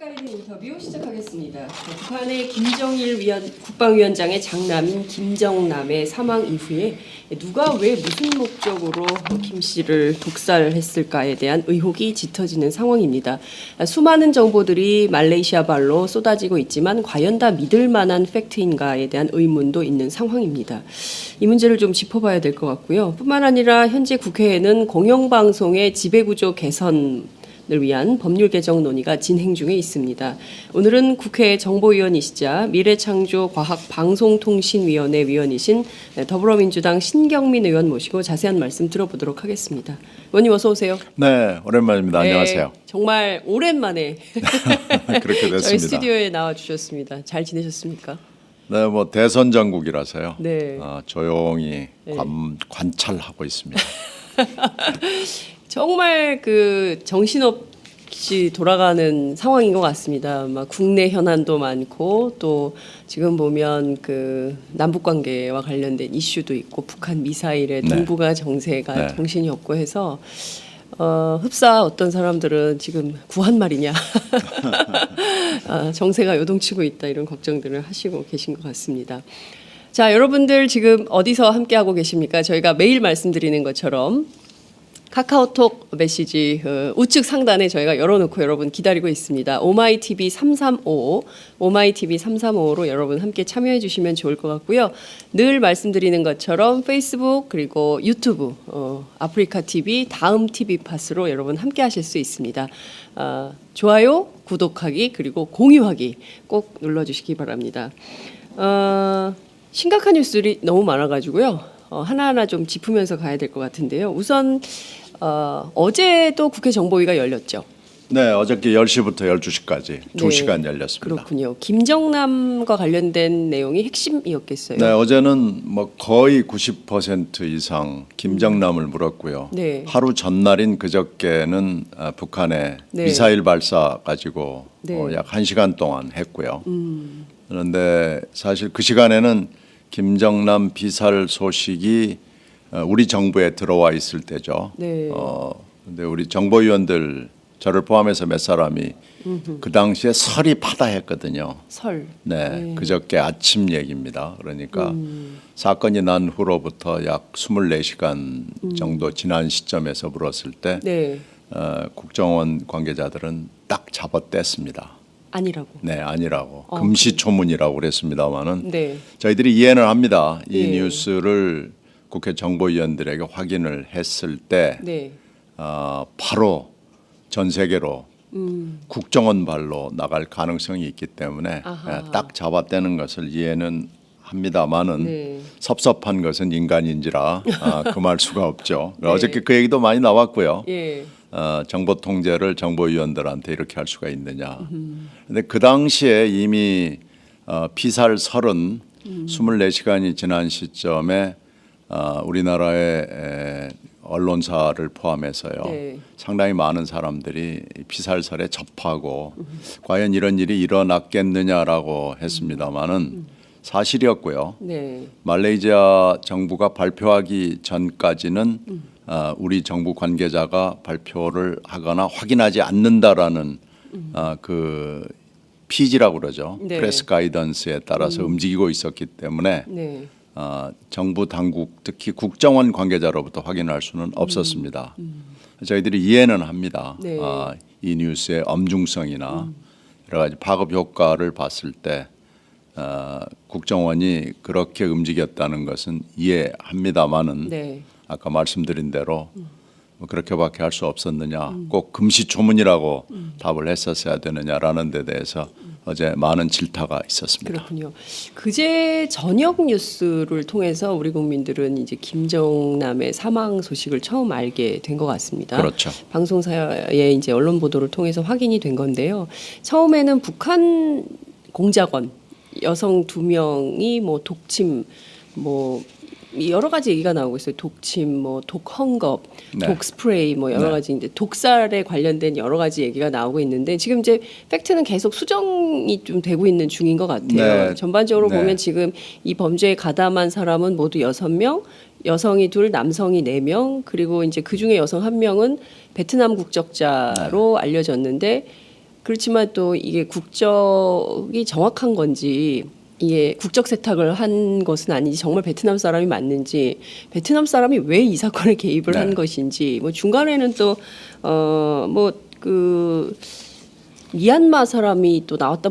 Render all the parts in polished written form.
가리는 인터뷰 시작하겠습니다. 북한의 김정일 국방위원장의 장남인 김정남의 사망 이후에 누가 왜 무슨 목적으로 김 씨를 독살했을까에 대한 의혹이 짙어지는 상황입니다. 수많은 정보들이 말레이시아 발로 쏟아지고 있지만 과연 다 믿을 만한 팩트인가에 대한 의문도 있는 상황입니다. 이 문제를 좀 짚어봐야 될 것 같고요. 뿐만 아니라 현재 국회에는 공영방송의 지배구조 개선 을 위한 법률 개정 논의가 진행 중에 있습니다. 오늘은 국회 정보위원이시자 미래창조과학방송통신위원회 위원이신 더불어민주당 신경민 의원 모시고 자세한 말씀 들어보도록 하겠습니다. 의원님 어서 오세요. 네, 오랜만입니다. 네, 안녕하세요. 정말 오랜만에 그렇게 됐습니다. 저희 스튜디오에 나와 주셨습니다. 잘 지내셨습니까? 네, 뭐 대선 전국이라서요. 네. 조용히 네. 관찰하고 있습니다. 정말 그 정신없이 돌아가는 상황인 것 같습니다. 막 국내 현안도 많고 또 지금 보면 그 남북 관계와 관련된 이슈도 있고 북한 미사일의 네. 동북아 정세가 네. 정신이 없고 해서 흡사 어떤 사람들은 지금 구한 말이냐 정세가 요동치고 있다 이런 걱정들을 하시고 계신 것 같습니다. 자, 여러분들 지금 어디서 함께하고 계십니까? 저희가 매일 말씀드리는 것처럼 카카오톡 메시지 우측 상단에 저희가 열어놓고 여러분 기다리고 있습니다. 오마이TV 335, 오마이TV 335로 여러분 함께 참여해 주시면 좋을 것 같고요. 늘 말씀드리는 것처럼 페이스북 그리고 유튜브 아프리카 TV 다음 TV 팟으로 여러분 함께 하실 수 있습니다. 좋아요, 구독하기 그리고 공유하기 꼭 눌러주시기 바랍니다. 심각한 뉴스들이 너무 많아가지고요. 하나하나 좀 짚으면서 가야 될 것 같은데요. 우선 어제도 국회 정보위가 열렸죠. 네, 어저께 10시부터 12시까지 2시간 열렸습니다. 그렇군요. 김정남과 관련된 내용이 핵심이었겠어요. 네, 어제는 뭐 거의 90% 이상 김정남을 물었고요. 네. 하루 전날인 그저께는 북한의 네. 미사일 발사 가지고 네. 약 1시간 동안 했고요. 그런데 사실 그 시간에는 김정남 비살 소식이 우리 정부에 들어와 있을 때죠. 네. 근데 우리 정보위원들 저를 포함해서 몇 사람이 그 당시에 설이 파다했거든요. 설. 네, 그저께 아침 얘기입니다. 그러니까 사건이 난 후로부터 약 24시간 정도 지난 시점에서 물었을 때 네. 국정원 관계자들은 딱 잡아뗐습니다. 아니라고. 네, 아니라고. 금시초문이라고 그랬습니다마는 네. 저희들이 이해는 합니다. 이 네. 뉴스를 국회 정보위원들에게 확인을 했을 때 네. 바로 전 세계로 국정원 발로 나갈 가능성이 있기 때문에 딱 잡아떼는 것을 이해는 합니다마는 네. 섭섭한 것은 인간인지라 금할 수가 없죠. 네. 어저께 그 얘기도 많이 나왔고요. 예. 정보 통제를 정보위원들한테 이렇게 할 수가 있느냐. 그런데 그 당시에 이미 피살 24시간이 지난 시점에 우리나라의 언론사를 포함해서요. 네. 상당히 많은 사람들이 피살설에 접하고 과연 이런 일이 일어났겠느냐라고 했습니다마는 사실이었고요. 네. 말레이시아 정부가 발표하기 전까지는 우리 정부 관계자가 발표를 하거나 확인하지 않는다라는 그 PG라고 그러죠. 네. 프레스 가이던스에 따라서 움직이고 있었기 때문에 네. 정부 당국 특히 국정원 관계자로부터 확인할 수는 없었습니다. 저희들이 이해는 합니다. 네. 이 뉴스의 엄중성이나 여러 가지 파급 효과를 봤을 때 국정원이 그렇게 움직였다는 것은 이해합니다마는 네. 아까 말씀드린 대로 뭐 그렇게밖에 할 수 없었느냐 꼭 금시초문이라고 답을 했었어야 되느냐라는 데 대해서 어제 많은 질타가 있었습니다. 그렇군요. 그제 저녁 뉴스를 통해서 우리 국민들은 이제 김정남의 사망 소식을 처음 알게 된 것 같습니다. 그렇죠. 방송사의 이제 언론 보도를 통해서 확인이 된 건데요. 처음에는 북한 공작원 여성 2명이 뭐 독침 뭐 여러 가지 얘기가 나오고 있어요. 독침, 뭐 독헝겊, 네. 독스프레이, 뭐 여러 네. 가지 이제 독살에 관련된 여러 가지 얘기가 나오고 있는데 지금 이제 팩트는 계속 수정이 좀 되고 있는 중인 것 같아요. 네. 전반적으로 네. 보면 지금 이 범죄에 가담한 사람은 모두 6명, 여성이 2, 남성이 4명, 그리고 이제 그 중에 여성 1명은 베트남 국적자로 알려졌는데 그렇지만 또 이게 국적이 정확한 건지 이게 국적 세탁을 한 것은 아닌지 정말 베트남 사람이 맞는지 베트남 사람이 왜 이 사건에 개입을 네. 한 것인지 뭐 중간에는 또 뭐 그 미얀마 사람이 또 나왔다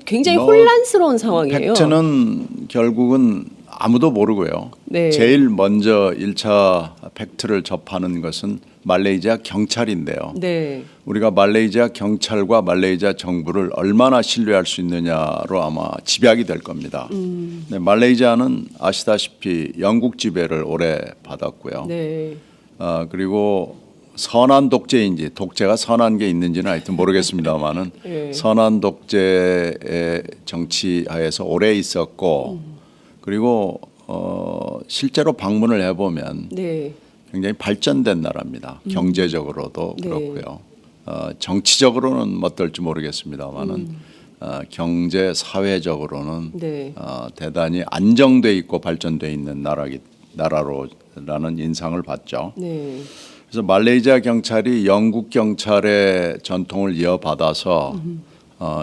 굉장히 뭐 혼란스러운 상황이에요. 팩트는 결국은 아무도 모르고요. 네. 제일 먼저 1차 팩트를 접하는 것은 말레이시아 경찰인데요. 네. 우리가 말레이시아 경찰과 말레이시아 정부를 얼마나 신뢰할 수 있느냐로 아마 집약이 될 겁니다. 네, 말레이시아는 아시다시피 영국 지배를 오래 받았고요. 네. 그리고 선한 독재인지 독재가 선한 게 있는지는 하여튼 모르겠습니다만은 네. 선한 독재의 정치하에서 오래 있었고 그리고 실제로 방문을 해보면 네. 굉장히 발전된 나라입니다. 경제적으로도 네. 그렇고요. 정치적으로는 어떨지 모르겠습니다만은 경제 사회적으로는 네. 대단히 안정돼 있고 발전돼 있는 나라로라는 인상을 받죠. 네. 그래서 말레이시아 경찰이 영국 경찰의 전통을 이어받아서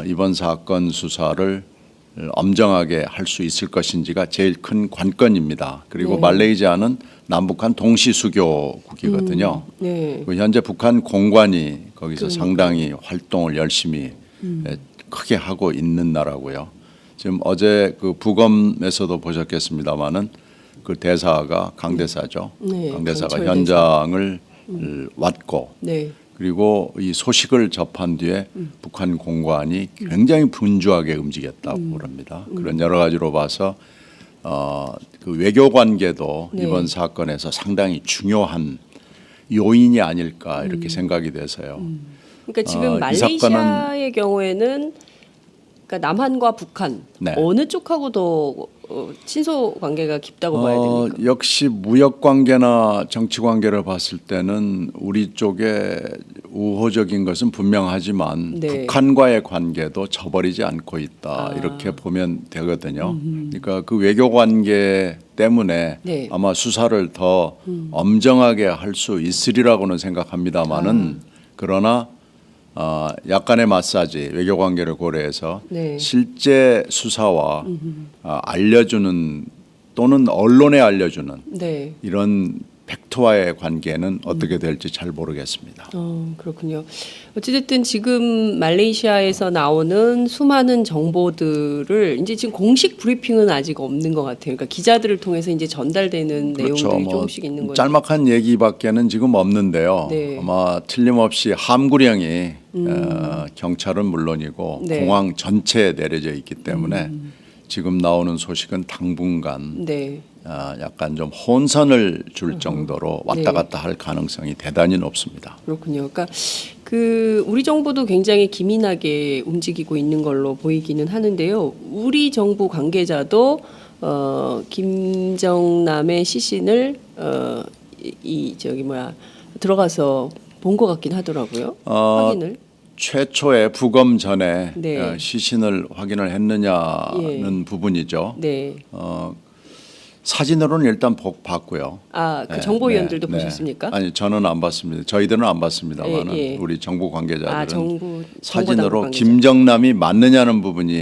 이번 사건 수사를 엄정하게 할 수 있을 것인지가 제일 큰 관건입니다. 그리고 네. 말레이시아는 남북한 동시 수교국이거든요. 네. 현재 북한 공관이 거기서 상당히 활동을 열심히 크게 하고 있는 나라고요. 지금 어제 그 부검에서도 보셨겠습니다마는 그 대사가 강대사죠. 네, 강대사가 강철 현장을 왔고 네. 그리고 이 소식을 접한 뒤에 북한 공관이 굉장히 분주하게 움직였다고 그럽니다. 그런 여러 가지로 봐서 그 외교 관계도 네. 이번 사건에서 상당히 중요한 요인이 아닐까 이렇게 생각이 돼서요. 그러니까 지금 이 말레이시아의 경우에는 그러니까 남한과 북한 네. 어느 쪽하고 더 친소 관계가 깊다고 봐야 됩니까? 역시 무역 관계나 정치 관계를 봤을 때는 우리 쪽에 우호적인 것은 분명하지만 네. 북한과의 관계도 저버리지 않고 있다 이렇게 보면 되거든요. 그러니까 그 외교 관계 때문에 네. 아마 수사를 더 엄정하게 할 수 있으리라고는 생각합니다만은 그러나 약간의 마사지 외교 관계를 고려해서 네. 실제 수사와 알려주는 또는 언론에 알려주는 네. 이런 팩트와의 관계는 어떻게 될지 잘 모르겠습니다. 그렇군요. 어찌됐든 지금 말레이시아에서 나오는 수많은 정보들을 이제 지금 공식 브리핑은 아직 없는 것 같아요. 그러니까 기자들을 통해서 이제 전달되는 내용들이 조금씩 있는 거죠. 짤막한 얘기밖에는 지금 없는데요. 네. 아마 틀림없이 함구령이 경찰은 물론이고 네. 공항 전체에 내려져 있기 때문에 지금 나오는 소식은 당분간 네. 약간 좀 혼선을 줄 정도로 왔다 네. 갔다 할 가능성이 대단히 높습니다. 그렇군요. 그러니까 그 우리 정부도 굉장히 기민하게 움직이고 있는 걸로 보이기는 하는데요. 우리 정부 관계자도 김정남의 시신을 이 저기 뭐야 들어가서 본 것 같긴 하더라고요. 확인을. 최초에 부검 전에 네. 시신을 확인을 했느냐는 부분이죠. 네. 사진으로는 일단 봤고요. 그 정보위원들도 네, 네. 보셨습니까? 아니 저는 안 봤습니다. 저희들은 안 봤습니다만은 예, 예. 우리 정부 관계자들은 정부 사진으로 관계자. 김정남이 맞느냐는 부분이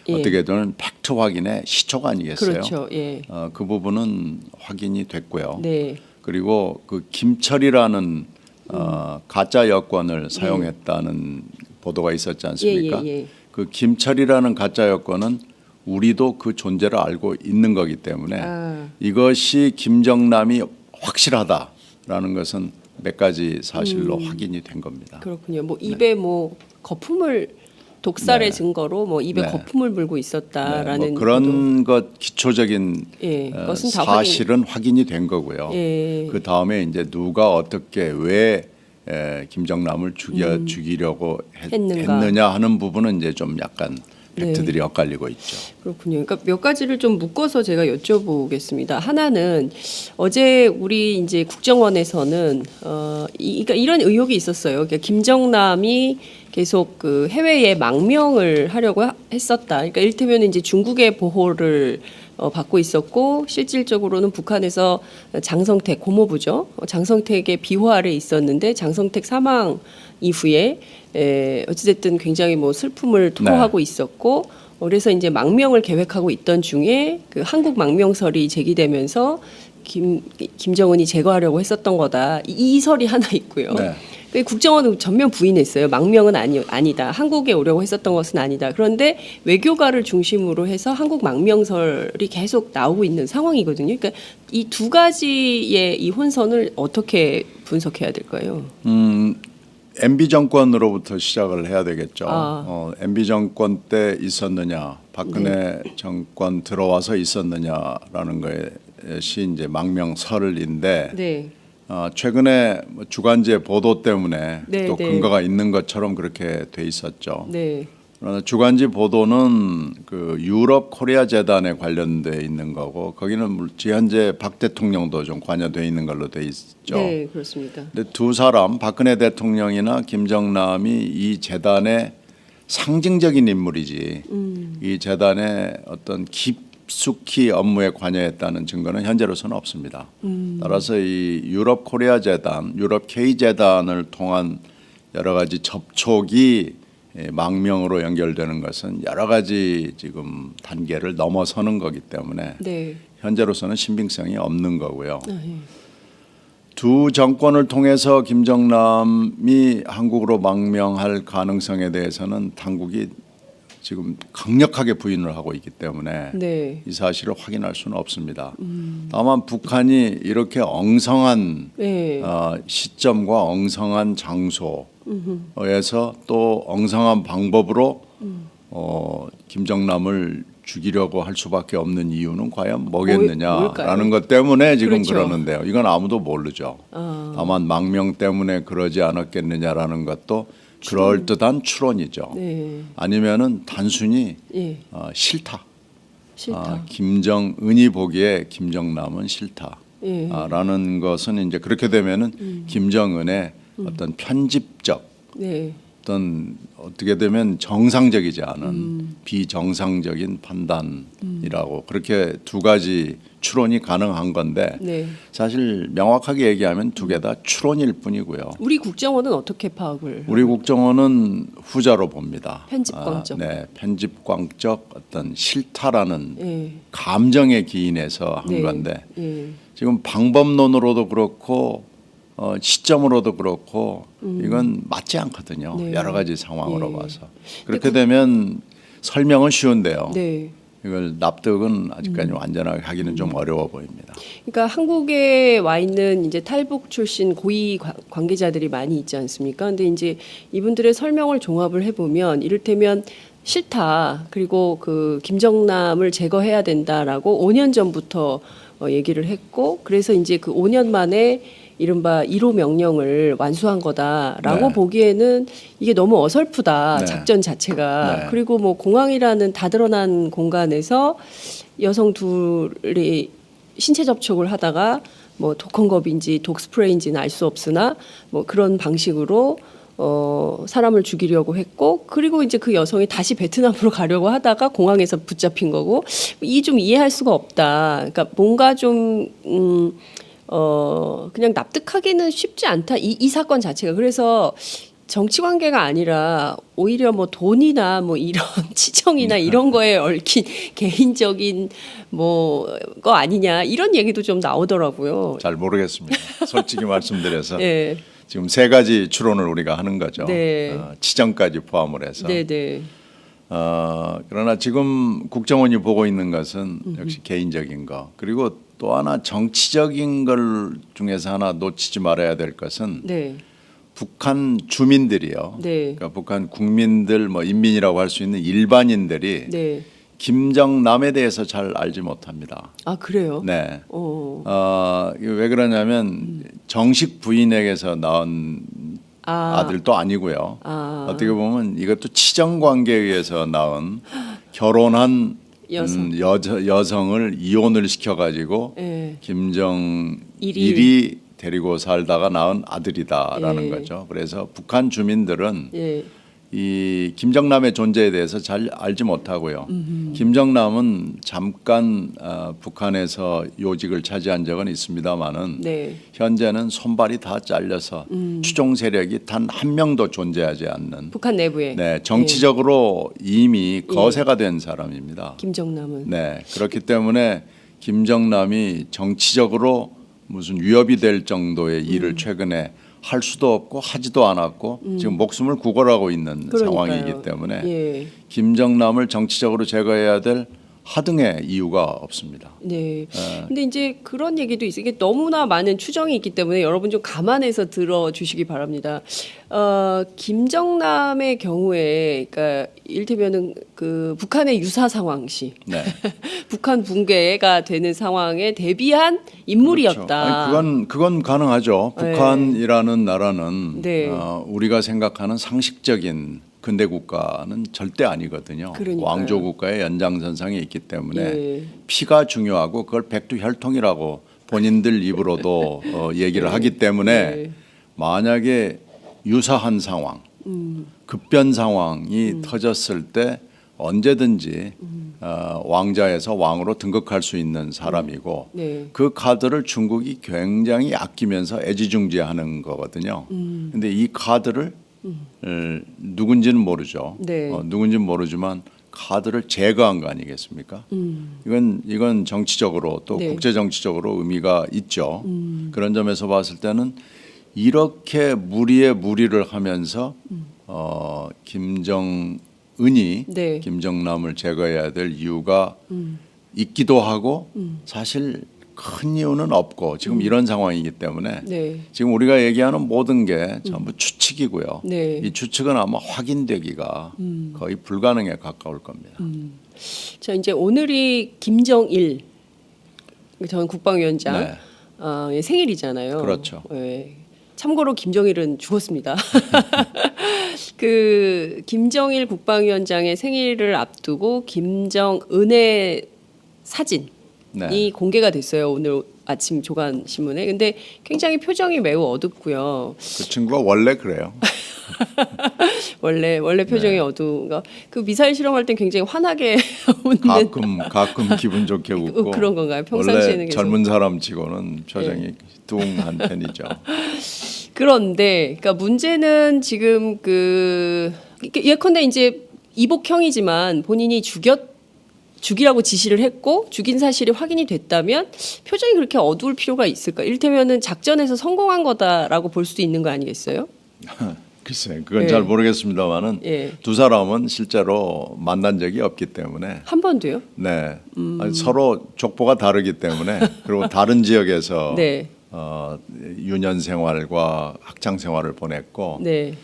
예. 어떻게든 팩트 확인의 시초가 아니겠어요. 그렇죠. 예. 그 부분은 확인이 됐고요. 네. 그리고 그 김철이라는 가짜 여권을 사용했다는 보도가 있었지 않습니까? 예, 예, 예. 그 김철이라는 가짜 여권은 우리도 그 존재를 알고 있는 거기 때문에 이것이 김정남이 확실하다라는 것은 몇 가지 사실로 확인이 된 겁니다. 그렇군요. 뭐 입에 뭐 거품을 독살의 증거로 뭐 입에 네. 거품을 물고 있었다라는 뭐 그런 것 기초적인 예, 그것은 다 사실은 확인이 된 거고요. 예. 그 다음에 이제 누가 어떻게 왜 김정남을 죽이려고 했느냐 하는 부분은 이제 좀 약간 팩트들이 엇갈리고 있죠. 그렇군요. 그러니까 몇 가지를 좀 묶어서 제가 여쭤보겠습니다. 하나는 어제 우리 이제 국정원에서는 그러니까 이런 의혹이 있었어요. 그러니까 김정남이 계속 그 해외에 망명을 하려고 했었다. 그러니까 이를테면 이제 중국의 보호를 받고 있었고 실질적으로는 북한에서 장성택 고모부죠. 장성택의 비호 아래 있었는데 장성택 사망 이후에 어찌됐든 굉장히 뭐 슬픔을 토로하고 있었고 그래서 이제 망명을 계획하고 있던 중에 그 한국 망명설이 제기되면서 김정은이 제거하려고 했었던 거다. 이 설이 하나 있고요. 네. 국정원은 전면 부인했어요. 망명은 아니다. 한국에 오려고 했었던 것은 아니다. 그런데 외교가를 중심으로 해서 한국 망명설이 계속 나오고 있는 상황이거든요. 그러니까 이 두 가지의 이 혼선을 어떻게 분석해야 될까요? MB 정권으로부터 시작을 해야 되겠죠. MB 정권 때 있었느냐, 박근혜 정권 들어와서 있었느냐라는 것이 이제 망명설인데 네. 최근에 주간지의 보도 때문에 네, 또 네. 근거가 있는 것처럼 그렇게 돼 있었죠. 네. 그러나 주간지 보도는 그 유럽 코리아 재단에 관련돼 있는 거고 거기는 현재 박 대통령도 좀 관여돼 있는 걸로 돼 있죠. 네, 그렇습니다. 근데 두 사람 박근혜 대통령이나 김정남이 이 재단의 상징적인 인물이지 이 재단의 어떤 깊숙이 업무에 관여했다는 증거는 현재로서는 없습니다. 따라서 이 유럽 코리아 재단, 유럽 K 재단을 통한 여러 가지 접촉이 망명으로 연결되는 것은 여러 가지 지금 단계를 넘어서는 거기 때문에 네. 현재로서는 신빙성이 없는 거고요. 네. 두 정권을 통해서 김정남이 한국으로 망명할 가능성에 대해서는 당국이 지금 강력하게 부인을 하고 있기 때문에 네. 이 사실을 확인할 수는 없습니다. 다만 북한이 이렇게 엉성한 네. 시점과 엉성한 장소에서 또 엉성한 방법으로 김정남을 죽이려고 할 수밖에 없는 이유는 과연 뭐겠느냐라는 것 때문에 지금 그렇죠. 그러는데요. 이건 아무도 모르죠. 다만 망명 때문에 그러지 않았겠느냐라는 것도 그럴듯한 추론이죠. 네. 아니면은 단순히 예. 싫다. 싫다. 김정은이 보기에 김정남은 싫다. 예. 라는 것은 이제 그렇게 되면은 김정은의 어떤 편집적 네. 어떤 어떻게 되면 정상적이지 않은 비정상적인 판단이라고 그렇게 두 가지 추론이 가능한 건데 네. 사실 명확하게 얘기하면 두 개 다 추론일 뿐이고요. 우리 국정원은 어떻게 파악을? 우리 국정원은 후자로 봅니다. 편집광적. 네, 편집광적 어떤 싫다라는 예. 감정에 기인해서 한 네. 건데 예. 지금 방법론으로도 그렇고 시점으로도 그렇고 이건 맞지 않거든요. 네. 여러 가지 상황으로 예. 봐서 그렇게 되면 설명은 쉬운데요. 네. 이걸 납득은 아직까지 완전하게 하기는 좀 어려워 보입니다. 그러니까 한국에 와 있는 이제 탈북 출신 고위 관계자들이 많이 있지 않습니까? 근데 이제 이분들의 설명을 종합을 해보면 이를테면 싫다. 그리고 그 김정남을 제거해야 된다라고 5년 전부터 얘기를 했고 그래서 이제 그 5년 만에 이른바 1호 명령을 완수한 거다라고 네. 보기에는 이게 너무 어설프다. 네. 작전 자체가. 네. 그리고 뭐 공항이라는 다 드러난 공간에서 여성 둘이 신체 접촉을 하다가 뭐 독헌겁인지 독스프레이인지는 알 수 없으나 뭐 그런 방식으로 사람을 죽이려고 했고 그리고 이제 그 여성이 다시 베트남으로 가려고 하다가 공항에서 붙잡힌 거고 이 좀 이해할 수가 없다. 그러니까 뭔가 좀 그냥 납득하기는 쉽지 않다. 이 사건 자체가. 그래서 정치 관계가 아니라 오히려 뭐 돈이나 뭐 이런 치정이나 이런 거에 얽힌 개인적인 뭐 거 아니냐 이런 얘기도 좀 나오더라고요. 잘 모르겠습니다. 솔직히 말씀드려서 예. 지금 세 가지 추론을 우리가 하는 거죠. 네. 치정까지 포함을 해서. 네네. 그러나 지금 국정원이 보고 있는 것은 역시 개인적인 거 그리고 또 하나 정치적인 걸 중에서 하나 놓치지 말아야 될 것은 네. 북한 주민들이요. 네. 그러니까 북한 국민들 뭐 인민이라고 할 수 있는 일반인들이 네. 김정남에 대해서 잘 알지 못합니다. 아 그래요? 네. 어. 왜 그러냐면 정식 부인에게서 나온 아들도 아니고요. 어떻게 보면 이것도 치정 관계에 의해서 나온 결혼한 여성을 이혼을 시켜가지고 예. 김정일이 데리고 살다가 낳은 아들이다라는 예. 거죠. 그래서 북한 주민들은 예. 이 김정남의 존재에 대해서 잘 알지 못하고요. 김정남은 잠깐 북한에서 요직을 차지한 적은 있습니다만은 네. 현재는 손발이 다 잘려서 추종 세력이 단 한 명도 존재하지 않는 북한 내부에 네, 정치적으로 이미 거세가 된 사람입니다. 김정남은 네, 그렇기 때문에 김정남이 정치적으로 무슨 위협이 될 정도의 일을 최근에 할 수도 없고 하지도 않았고 지금 목숨을 구걸하고 있는 그러니까요. 상황이기 때문에 예. 김정남을 정치적으로 제거해야 될 하등의 이유가 없습니다. 네. 근데 이제 그런 얘기도 있어요. 이게 너무나 많은 추정이 있기 때문에 여러분 좀 감안해서 들어주시기 바랍니다. 김정남의 경우에, 그러니까 이를테면은 그 북한의 유사 상황 시, 네. 북한 붕괴가 되는 상황에 대비한 인물이었다. 그렇죠. 아니, 그건 가능하죠. 네. 북한이라는 나라는 네. 우리가 생각하는 상식적인 근대 국가는 절대 아니거든요. 그러니까요. 왕조 국가의 연장선상에 있기 때문에 예. 피가 중요하고 그걸 백두혈통이라고 본인들 입으로도 얘기를 하기 때문에 네. 만약에 유사한 상황, 급변 상황이 터졌을 때 언제든지 왕자에서 왕으로 등극할 수 있는 사람이고 네. 그 카드를 중국이 굉장히 아끼면서 애지중지하는 거거든요. 근데 이 카드를 누군지는 모르죠. 네. 누군지는 모르지만 카드를 제거한 거 아니겠습니까? 이건 정치적으로 또 네. 국제 정치적으로 의미가 있죠. 그런 점에서 봤을 때는 이렇게 무리에 무리를 하면서 김정은이 네. 김정남을 제거해야 될 이유가 있기도 하고 사실 큰 이유는 없고 지금 이런 상황이기 때문에 네. 지금 우리가 얘기하는 모든 게 전부 추측이고요. 네. 이 추측은 아마 확인되기가 거의 불가능에 가까울 겁니다. 자, 이제 오늘이 김정일 전 국방위원장 네. 예, 생일이잖아요. 그렇죠. 예. 참고로 김정일은 죽었습니다. 그 김정일 국방위원장의 생일을 앞두고 김정은의 사진이 네. 공개가 됐어요. 오늘 아침 조간 신문에. 근데 굉장히 표정이 매우 어둡고요. 그 친구가 원래 그래요. 원래 표정이 네. 어두운 거. 그 미사일 실험할 땐 굉장히 환하게 웃는 가끔 기분 좋게 웃고 그런 건가요? 평상시에는 원래 계속. 젊은 사람치고는 표정이 뚱한 편이죠. 그런데 그러니까 문제는 지금 그 예컨대 이제 이복형이지만 본인이 죽이라고 지시를 했고 죽인 사실이 확인이 됐다면 표정이 그렇게 어두울 필요가 있을까? 이를테면은 작전에서 성공한 거다라고 볼 수도 있는 거 아니겠어요? 글쎄, 그건 예. 잘 모르겠습니다만은 예. 두 사람은 실제로 만난 적이 없기 때문에 한 번도요? 네 아니, 서로 족보가 다르기 때문에 그리고 다른 지역에서 네. 유년 생활과 학창 생활을 보냈고 네.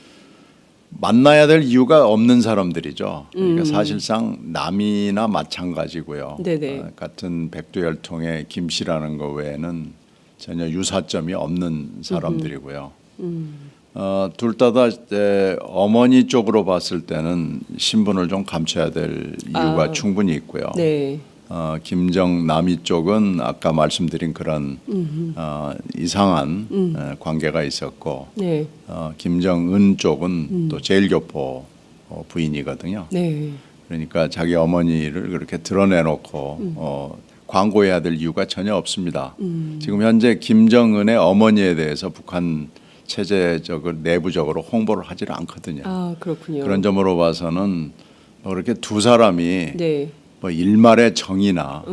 만나야 될 이유가 없는 사람들이죠. 그러니까 사실상 남이나 마찬가지고요. 네네. 같은 백두혈통의 김 씨라는 거 외에는 전혀 유사점이 없는 사람들이고요. 둘 다 어머니 쪽으로 봤을 때는 신분을 좀 감춰야 될 이유가 충분히 있고요. 네. 김정남이 쪽은 아까 말씀드린 그런 이상한 관계가 있었고 네. 김정은 쪽은 또 제일교포 부인이거든요. 네. 그러니까 자기 어머니를 그렇게 드러내놓고 광고해야 될 이유가 전혀 없습니다. 지금 현재 김정은의 어머니에 대해서 북한 체제적으로 내부적으로 홍보를 하지를 않거든요. 아, 그렇군요. 그런 점으로 봐서는 그렇게 두 사람이 네. 뭐 일말의 정이나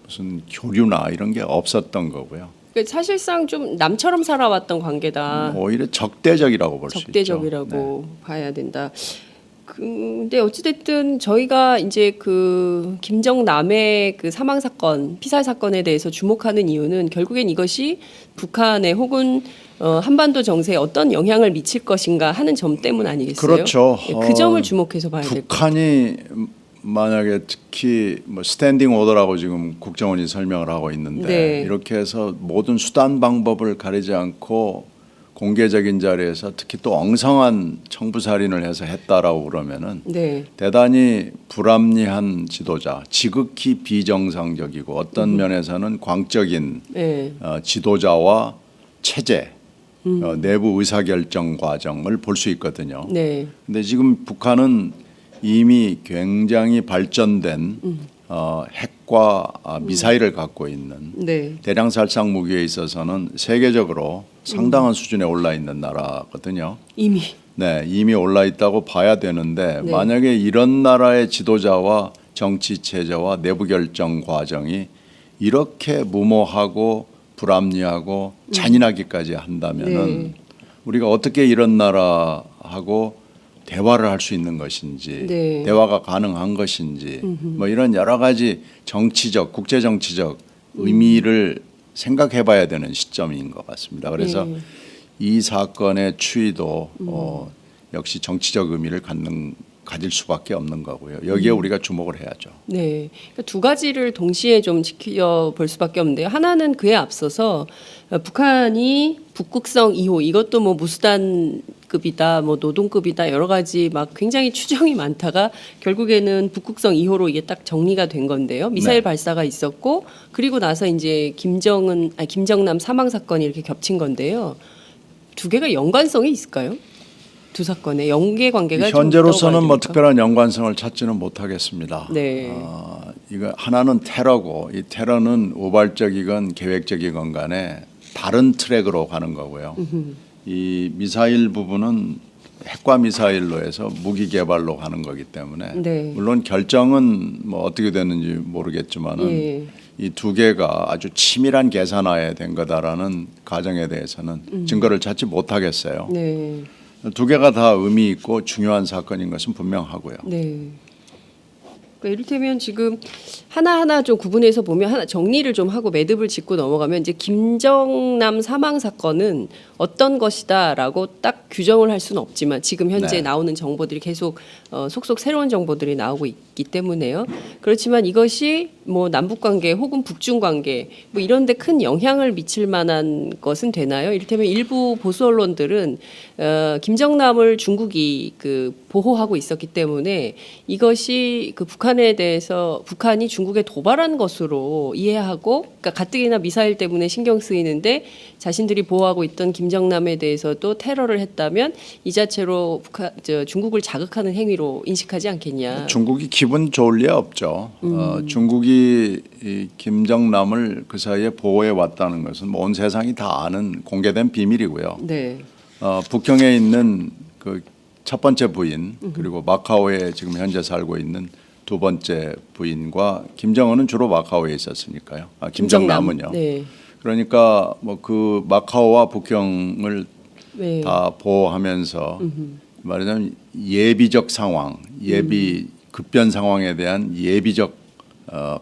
무슨 교류나 이런 게 없었던 거고요. 그러니까 사실상 좀 남처럼 살아왔던 관계다. 오히려 적대적이라고 볼 수 있죠. 적대적이라고 봐야 된다. 근데 어찌됐든 저희가 이제 그 김정남의 그 사망 사건, 피살 사건에 대해서 주목하는 이유는 결국엔 이것이 북한에 혹은 한반도 정세에 어떤 영향을 미칠 것인가 하는 점 때문 아니겠어요? 그렇죠. 예, 그 점을 주목해서 봐야 될 것 같아요. 북한이 만약에 특히 뭐 스탠딩 오더라고 지금 국정원이 설명을 하고 있는데 네. 이렇게 해서 모든 수단 방법을 가리지 않고 공개적인 자리에서 특히 또 엉성한 청부살인을 해서 했다라고 그러면은 네. 대단히 불합리한 지도자, 지극히 비정상적이고 어떤 면에서는 광적인 네. 지도자와 체제 내부 의사결정 과정을 볼 수 있거든요. 네. 근데 지금 북한은 이미 굉장히 발전된 핵과 미사일을 갖고 있는 네. 대량 살상 무기에 있어서는 세계적으로 상당한 수준에 올라 있는 나라거든요. 이미. 네, 이미 올라 있다고 봐야 되는데 네. 만약에 이런 나라의 지도자와 정치 체제와 내부 결정 과정이 이렇게 무모하고 불합리하고 잔인하기까지 한다면은 네. 우리가 어떻게 이런 나라하고 대화를 할 수 있는 것인지, 네. 대화가 가능한 것인지, 뭐 이런 여러 가지 정치적, 국제 정치적 의미를 생각해봐야 되는 시점인 것 같습니다. 그래서 네. 이 사건의 추이도 역시 정치적 의미를 가질 수밖에 없는 거고요. 여기에 우리가 주목을 해야죠. 네, 그러니까 두 가지를 동시에 좀 지켜볼 수밖에 없는데요. 하나는 그에 앞서서 북한이 북극성 2호 이것도 뭐 무수단급이다, 뭐 노동급이다 여러 가지 막 굉장히 추정이 많다가 결국에는 북극성 2호로 이게 딱 정리가 된 건데요. 미사일 네. 발사가 있었고 그리고 나서 이제 김정남 사망 사건이 이렇게 겹친 건데요. 두 개가 연관성이 있을까요? 두 사건의 연계 관계가 현재로서는 좀 뭐 어떠합니까? 특별한 연관성을 찾지는 못하겠습니다. 네. 이거 하나는 테러고 이 테러는 우발적이건 계획적이건 간에 다른 트랙으로 가는 거고요. 이 미사일 부분은 핵과 미사일로 해서 무기 개발로 가는 거기 때문에 네. 물론 결정은 뭐 어떻게 됐는지 모르겠지만은 예. 이 두 개가 아주 치밀한 계산하에 된 거다라는 가정에 대해서는 증거를 찾지 못하겠어요. 네. 두 개가 다 의미 있고 중요한 사건인 것은 분명하고요. 네. 그러니까 이를테면 지금 하나하나 좀 구분해서 보면 하나 정리를 좀 하고 매듭을 짚고 넘어가면 이제 김정남 사망 사건은 어떤 것이다라고 딱 규정을 할 수는 없지만 지금 현재 네. 나오는 정보들이 계속 속속 새로운 정보들이 나오고 있기 때문에요. 그렇지만 이것이 뭐 남북 관계 혹은 북중 관계 뭐 이런 데 큰 영향을 미칠 만한 것은 되나요? 이를테면 일부 보수 언론들은 김정남을 중국이 그 보호하고 있었기 때문에 이것이 그 북한에 대해서 북한이 중국에 도발한 것으로 이해하고 그러니까 가뜩이나 미사일 때문에 신경 쓰이는데 자신들이 보호하고 있던 김정남에 대해서도 테러를 했다면 이 자체로 중국을 자극하는 행위로 인식하지 않겠냐. 중국이 기분 좋을 리 없죠. 중국이 이 김정남을 그 사이에 보호해 왔다는 것은 뭐 온 세상이 다 아는 공개된 비밀이고요. 네. 북경에 있는 그 첫 번째 부인 그리고 마카오에 지금 현재 살고 있는 두 번째 부인과 김정은은 주로 마카오에 있었으니까요. 김정남은요. 네. 그러니까 뭐 그 마카오와 북경을 네. 다 보호하면서 말하자면 예비적 상황, 예비 급변 상황에 대한 예비적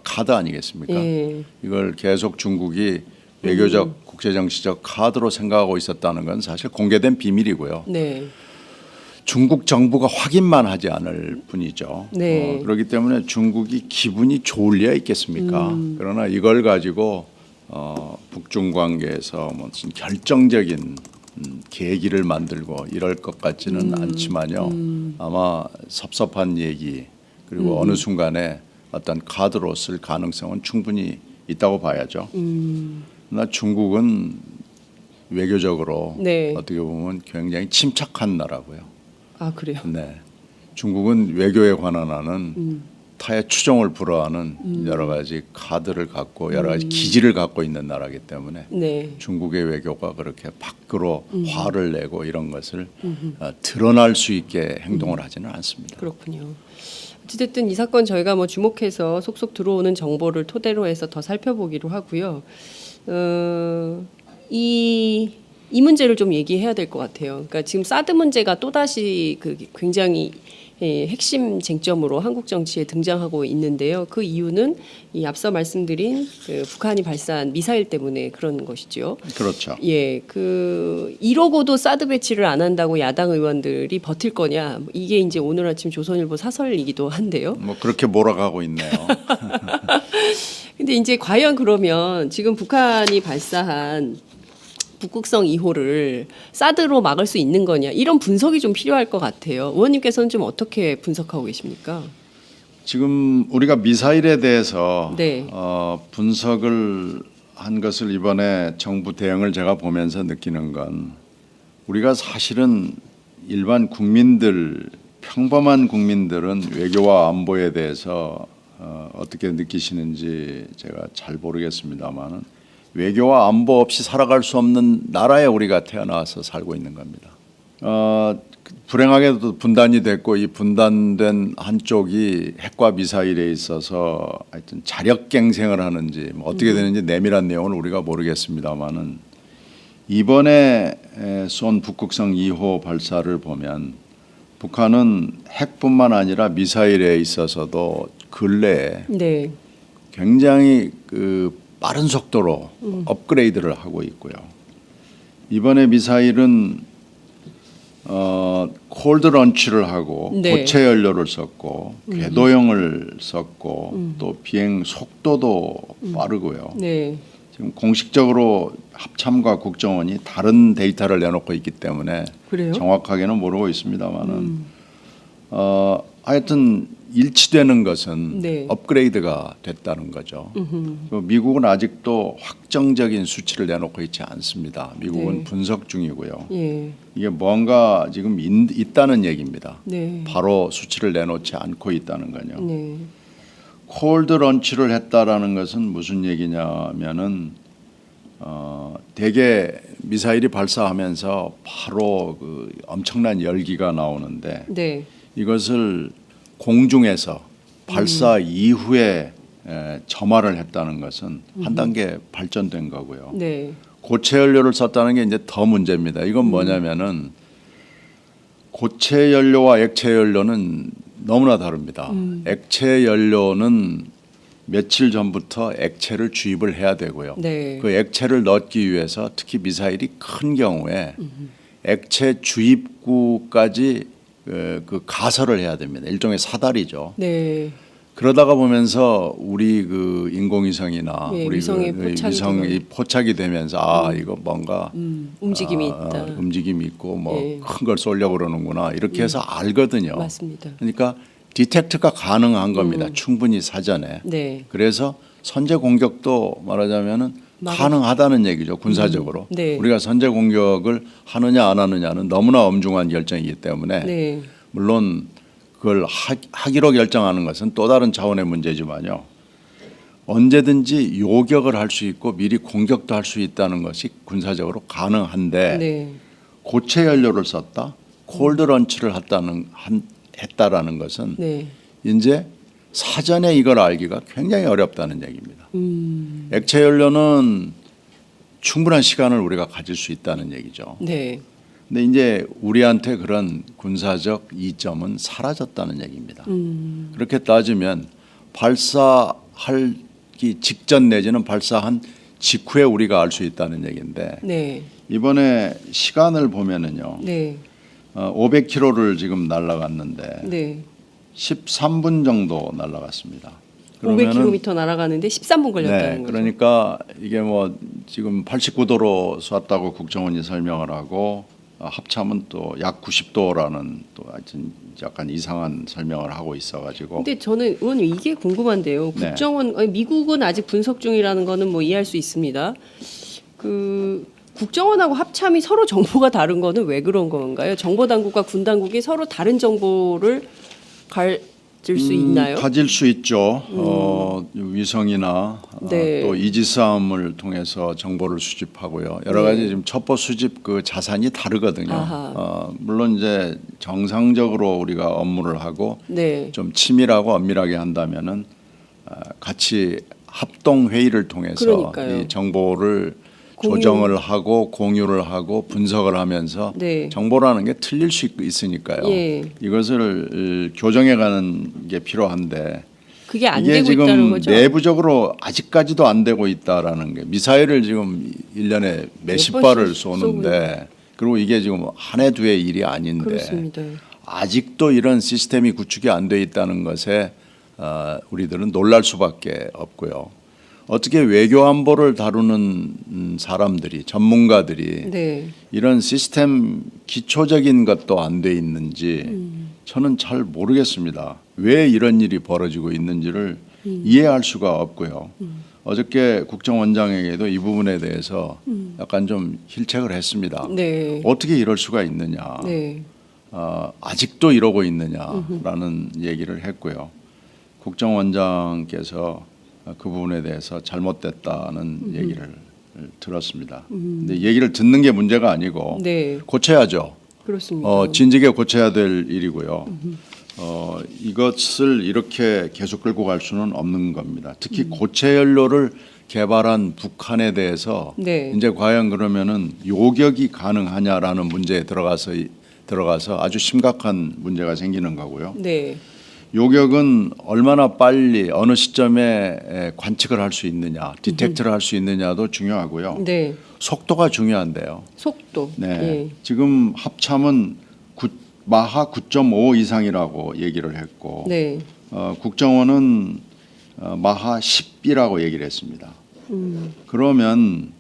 카드 아니겠습니까? 예. 이걸 계속 중국이 외교적, 국제정치적 카드로 생각하고 있었다는 건 사실 공개된 비밀이고요. 네. 중국 정부가 확인만 하지 않을 뿐이죠. 네. 그렇기 때문에 중국이 기분이 좋을 리야 있겠습니까? 그러나 이걸 가지고 북중 관계에서 무슨 결정적인 계기를 만들고 이럴 것 같지는 않지만요. 아마 섭섭한 얘기 그리고 어느 순간에 어떤 카드로 쓸 가능성은 충분히 있다고 봐야죠. 그러나 중국은 외교적으로 네. 어떻게 보면 굉장히 침착한 나라고요. 아 그래요. 네, 중국은 외교에 관한하는 타의 추종을 불허하는 여러 가지 카드를 갖고 여러 가지 기지를 갖고 있는 나라이기 때문에 네. 중국의 외교가 그렇게 밖으로 화를 내고 이런 것을 드러날 수 있게 행동을 하지는 않습니다. 그렇군요. 어쨌든 이 사건 저희가 뭐 주목해서 속속 들어오는 정보를 토대로 해서 더 살펴보기로 하고요. 이 문제를 좀 얘기해야 될 것 같아요. 그러니까 지금 사드 문제가 또다시 그 굉장히 핵심 쟁점으로 한국 정치에 등장하고 있는데요. 그 이유는 이 앞서 말씀드린 그 북한이 발사한 미사일 때문에 그런 것이죠. 그렇죠. 예, 이러고도 사드 배치를 안 한다고 야당 의원들이 버틸 거냐? 이게 이제 오늘 아침 조선일보 사설이기도 한데요. 뭐 그렇게 몰아가고 있네요. 근데 이제 과연 그러면 지금 북한이 발사한 북극성 2호를 사드로 막을 수 있는 거냐 이런 분석이 좀 필요할 것 같아요. 의원님께서는 좀 어떻게 분석하고 계십니까? 지금 우리가 미사일에 대해서 네. 분석을 한 것을 이번에 정부 대응을 제가 보면서 느끼는 건 우리가 사실은 일반 국민들, 평범한 국민들은 외교와 안보에 대해서 어떻게 느끼시는지 제가 잘 모르겠습니다만은 외교와 안보 없이 살아갈 수 없는 나라에 우리가 태어나서 살고 있는 겁니다. 불행하게도 분단이 됐고 이 분단된 한쪽이 핵과 미사일에 있어서 하여튼 자력갱생을 하는지 뭐 어떻게 되는지 내밀한 내용은 우리가 모르겠습니다만은 이번에 쏜 북극성 2호 발사를 보면 북한은 핵뿐만 아니라 미사일에 있어서도 근래에 네. 굉장히 그 빠른 속도로 업그레이드를 하고 있고요. 이번에 미사일은 콜드 런치를 하고 네. 고체 연료를 썼고 궤도형을 썼고 또 비행 속도도 빠르고요. 네. 지금 공식적으로 합참과 국정원이 다른 데이터를 내놓고 있기 때문에 그래요? 정확하게는 모르고 있습니다만은 하여튼 일치되는 것은 네. 업그레이드가 됐다는 거죠. 미국은 아직도 확정적인 수치를 내놓고 있지 않습니다. 미국은 네. 분석 중이고요. 예. 이게 뭔가 지금 있다는 얘기입니다. 네. 바로 수치를 내놓지 않고 있다는 거요. 네. 콜드 런치를 했다라는 것은 무슨 얘기냐면은 대개 미사일이 발사하면서 바로 그 엄청난 열기가 나오는데 네. 이것을 공중에서 발사 이후에 점화를 했다는 것은 한 단계 발전된 거고요. 네. 고체 연료를 썼다는 게 이제 더 문제입니다. 이건 뭐냐면은 고체 연료와 액체 연료는 너무나 다릅니다. 액체 연료는 며칠 전부터 액체를 주입을 해야 되고요. 네. 그 액체를 넣기 위해서 특히 미사일이 큰 경우에 액체 주입구까지 그 가설을 해야 됩니다. 일종의 사다리죠. 네. 그러다가 보면서 우리 그 인공위성이나 예, 우리 위성의 그 포착이 위성이 포착이 되면서 이거 뭔가 움직임이 있다. 움직임이 있고 뭐 예. 큰 걸 쏘려고 그러는구나 이렇게 해서 알거든요. 맞습니다. 그러니까 디텍트가 가능한 겁니다. 충분히 사전에. 네. 그래서 선제 공격도 말하자면은 가능하다는 얘기죠. 군사적으로. 네. 우리가 선제 공격을 하느냐 안 하느냐는 너무나 엄중한 결정이기 때문에 네. 물론 그걸 하기로 결정하는 것은 또 다른 차원의 문제지만요. 언제든지 요격을 할 수 있고 미리 공격도 할 수 있다는 것이 군사적으로 가능한데 네. 고체 연료를 썼다, 콜드 런치를 했다라는 것은 네. 이제 사전에 이걸 알기가 굉장히 어렵다는 얘기입니다. 액체 연료는 충분한 시간을 우리가 가질 수 있다는 얘기죠. 네. 근데 이제 우리한테 그런 군사적 이점은 사라졌다는 얘기입니다. 그렇게 따지면 발사하기 직전 내지는 발사한 직후에 우리가 알 수 있다는 얘기인데 네. 이번에 시간을 보면은요. 네. 500km를 지금 날아갔는데 네. 13분 정도 날아갔습니다. 500km 날아가는데 13분 걸렸다는 네, 거죠. 그러니까 이게 뭐 지금 89도로 쐈다고 국정원이 설명을 하고 합참은 또 약 90도라는 또 하여튼 약간 이상한 설명을 하고 있어가지고. 근데 저는 의원님 이게 궁금한데요. 네. 국정원 아니, 미국은 아직 분석 중이라는 거는 뭐 이해할 수 있습니다. 그 국정원하고 합참이 서로 정보가 다른 거는 왜 그런 건가요? 정보 당국과 군 당국이 서로 다른 정보를 가질 수 있나요? 가질 수 있죠. 위성이나 네. 또 이지스함을 통해서 정보를 수집하고요. 여러 가지 지금 첩보 수집 그 자산이 다르거든요. 물론 이제 정상적으로 우리가 업무를 하고 네. 좀 치밀하고 엄밀하게 한다면은 같이 합동 회의를 통해서 그러니까요. 이 정보를 조정을 하고 공유를 하고 분석을 하면서 네. 정보라는 게 틀릴 수 있으니까요. 예. 이것을 교정해가는 게 필요한데 그게 안 이게 되고 있다는 지금 거죠. 내부적으로 아직까지도 안 되고 있다라는 게 미사일을 지금 1년에 몇십 몇 발을 번씩 쏘는데 그리고 이게 지금 한 해 두 해 일이 아닌데 그렇습니다. 아직도 이런 시스템이 구축이 안 돼 있다는 것에 우리들은 놀랄 수밖에 없고요. 어떻게 외교 안보를 다루는 사람들이 전문가들이 네. 이런 시스템 기초적인 것도 안 돼 있는지 저는 잘 모르겠습니다. 왜 이런 일이 벌어지고 있는지를 이해할 수가 없고요. 어저께 국정원장에게도 이 부분에 대해서 약간 좀 힐책을 했습니다. 네. 어떻게 이럴 수가 있느냐, 네. 아직도 이러고 있느냐라는 얘기를 했고요. 국정원장께서 그 부분에 대해서 잘못됐다는 얘기를 들었습니다. 근데 얘기를 듣는 게 문제가 아니고 네. 고쳐야죠. 그렇습니다. 진즉에 고쳐야 될 일이고요. 이것을 이렇게 계속 끌고 갈 수는 없는 겁니다. 특히 고체 연료를 개발한 북한에 대해서 네. 이제 과연 그러면은 요격이 가능하냐라는 문제에 들어가서 아주 심각한 문제가 생기는 거고요. 네. 요격은 얼마나 빨리 어느 시점에 관측을 할 수 있느냐, 디텍트를 할 수 있느냐도 중요하고요. 네. 속도가 중요한데요. 속도. 네. 예. 지금 합참은 마하 9.5 이상이라고 얘기를 했고 네. 국정원은 마하 10이라고 얘기를 했습니다. 그러면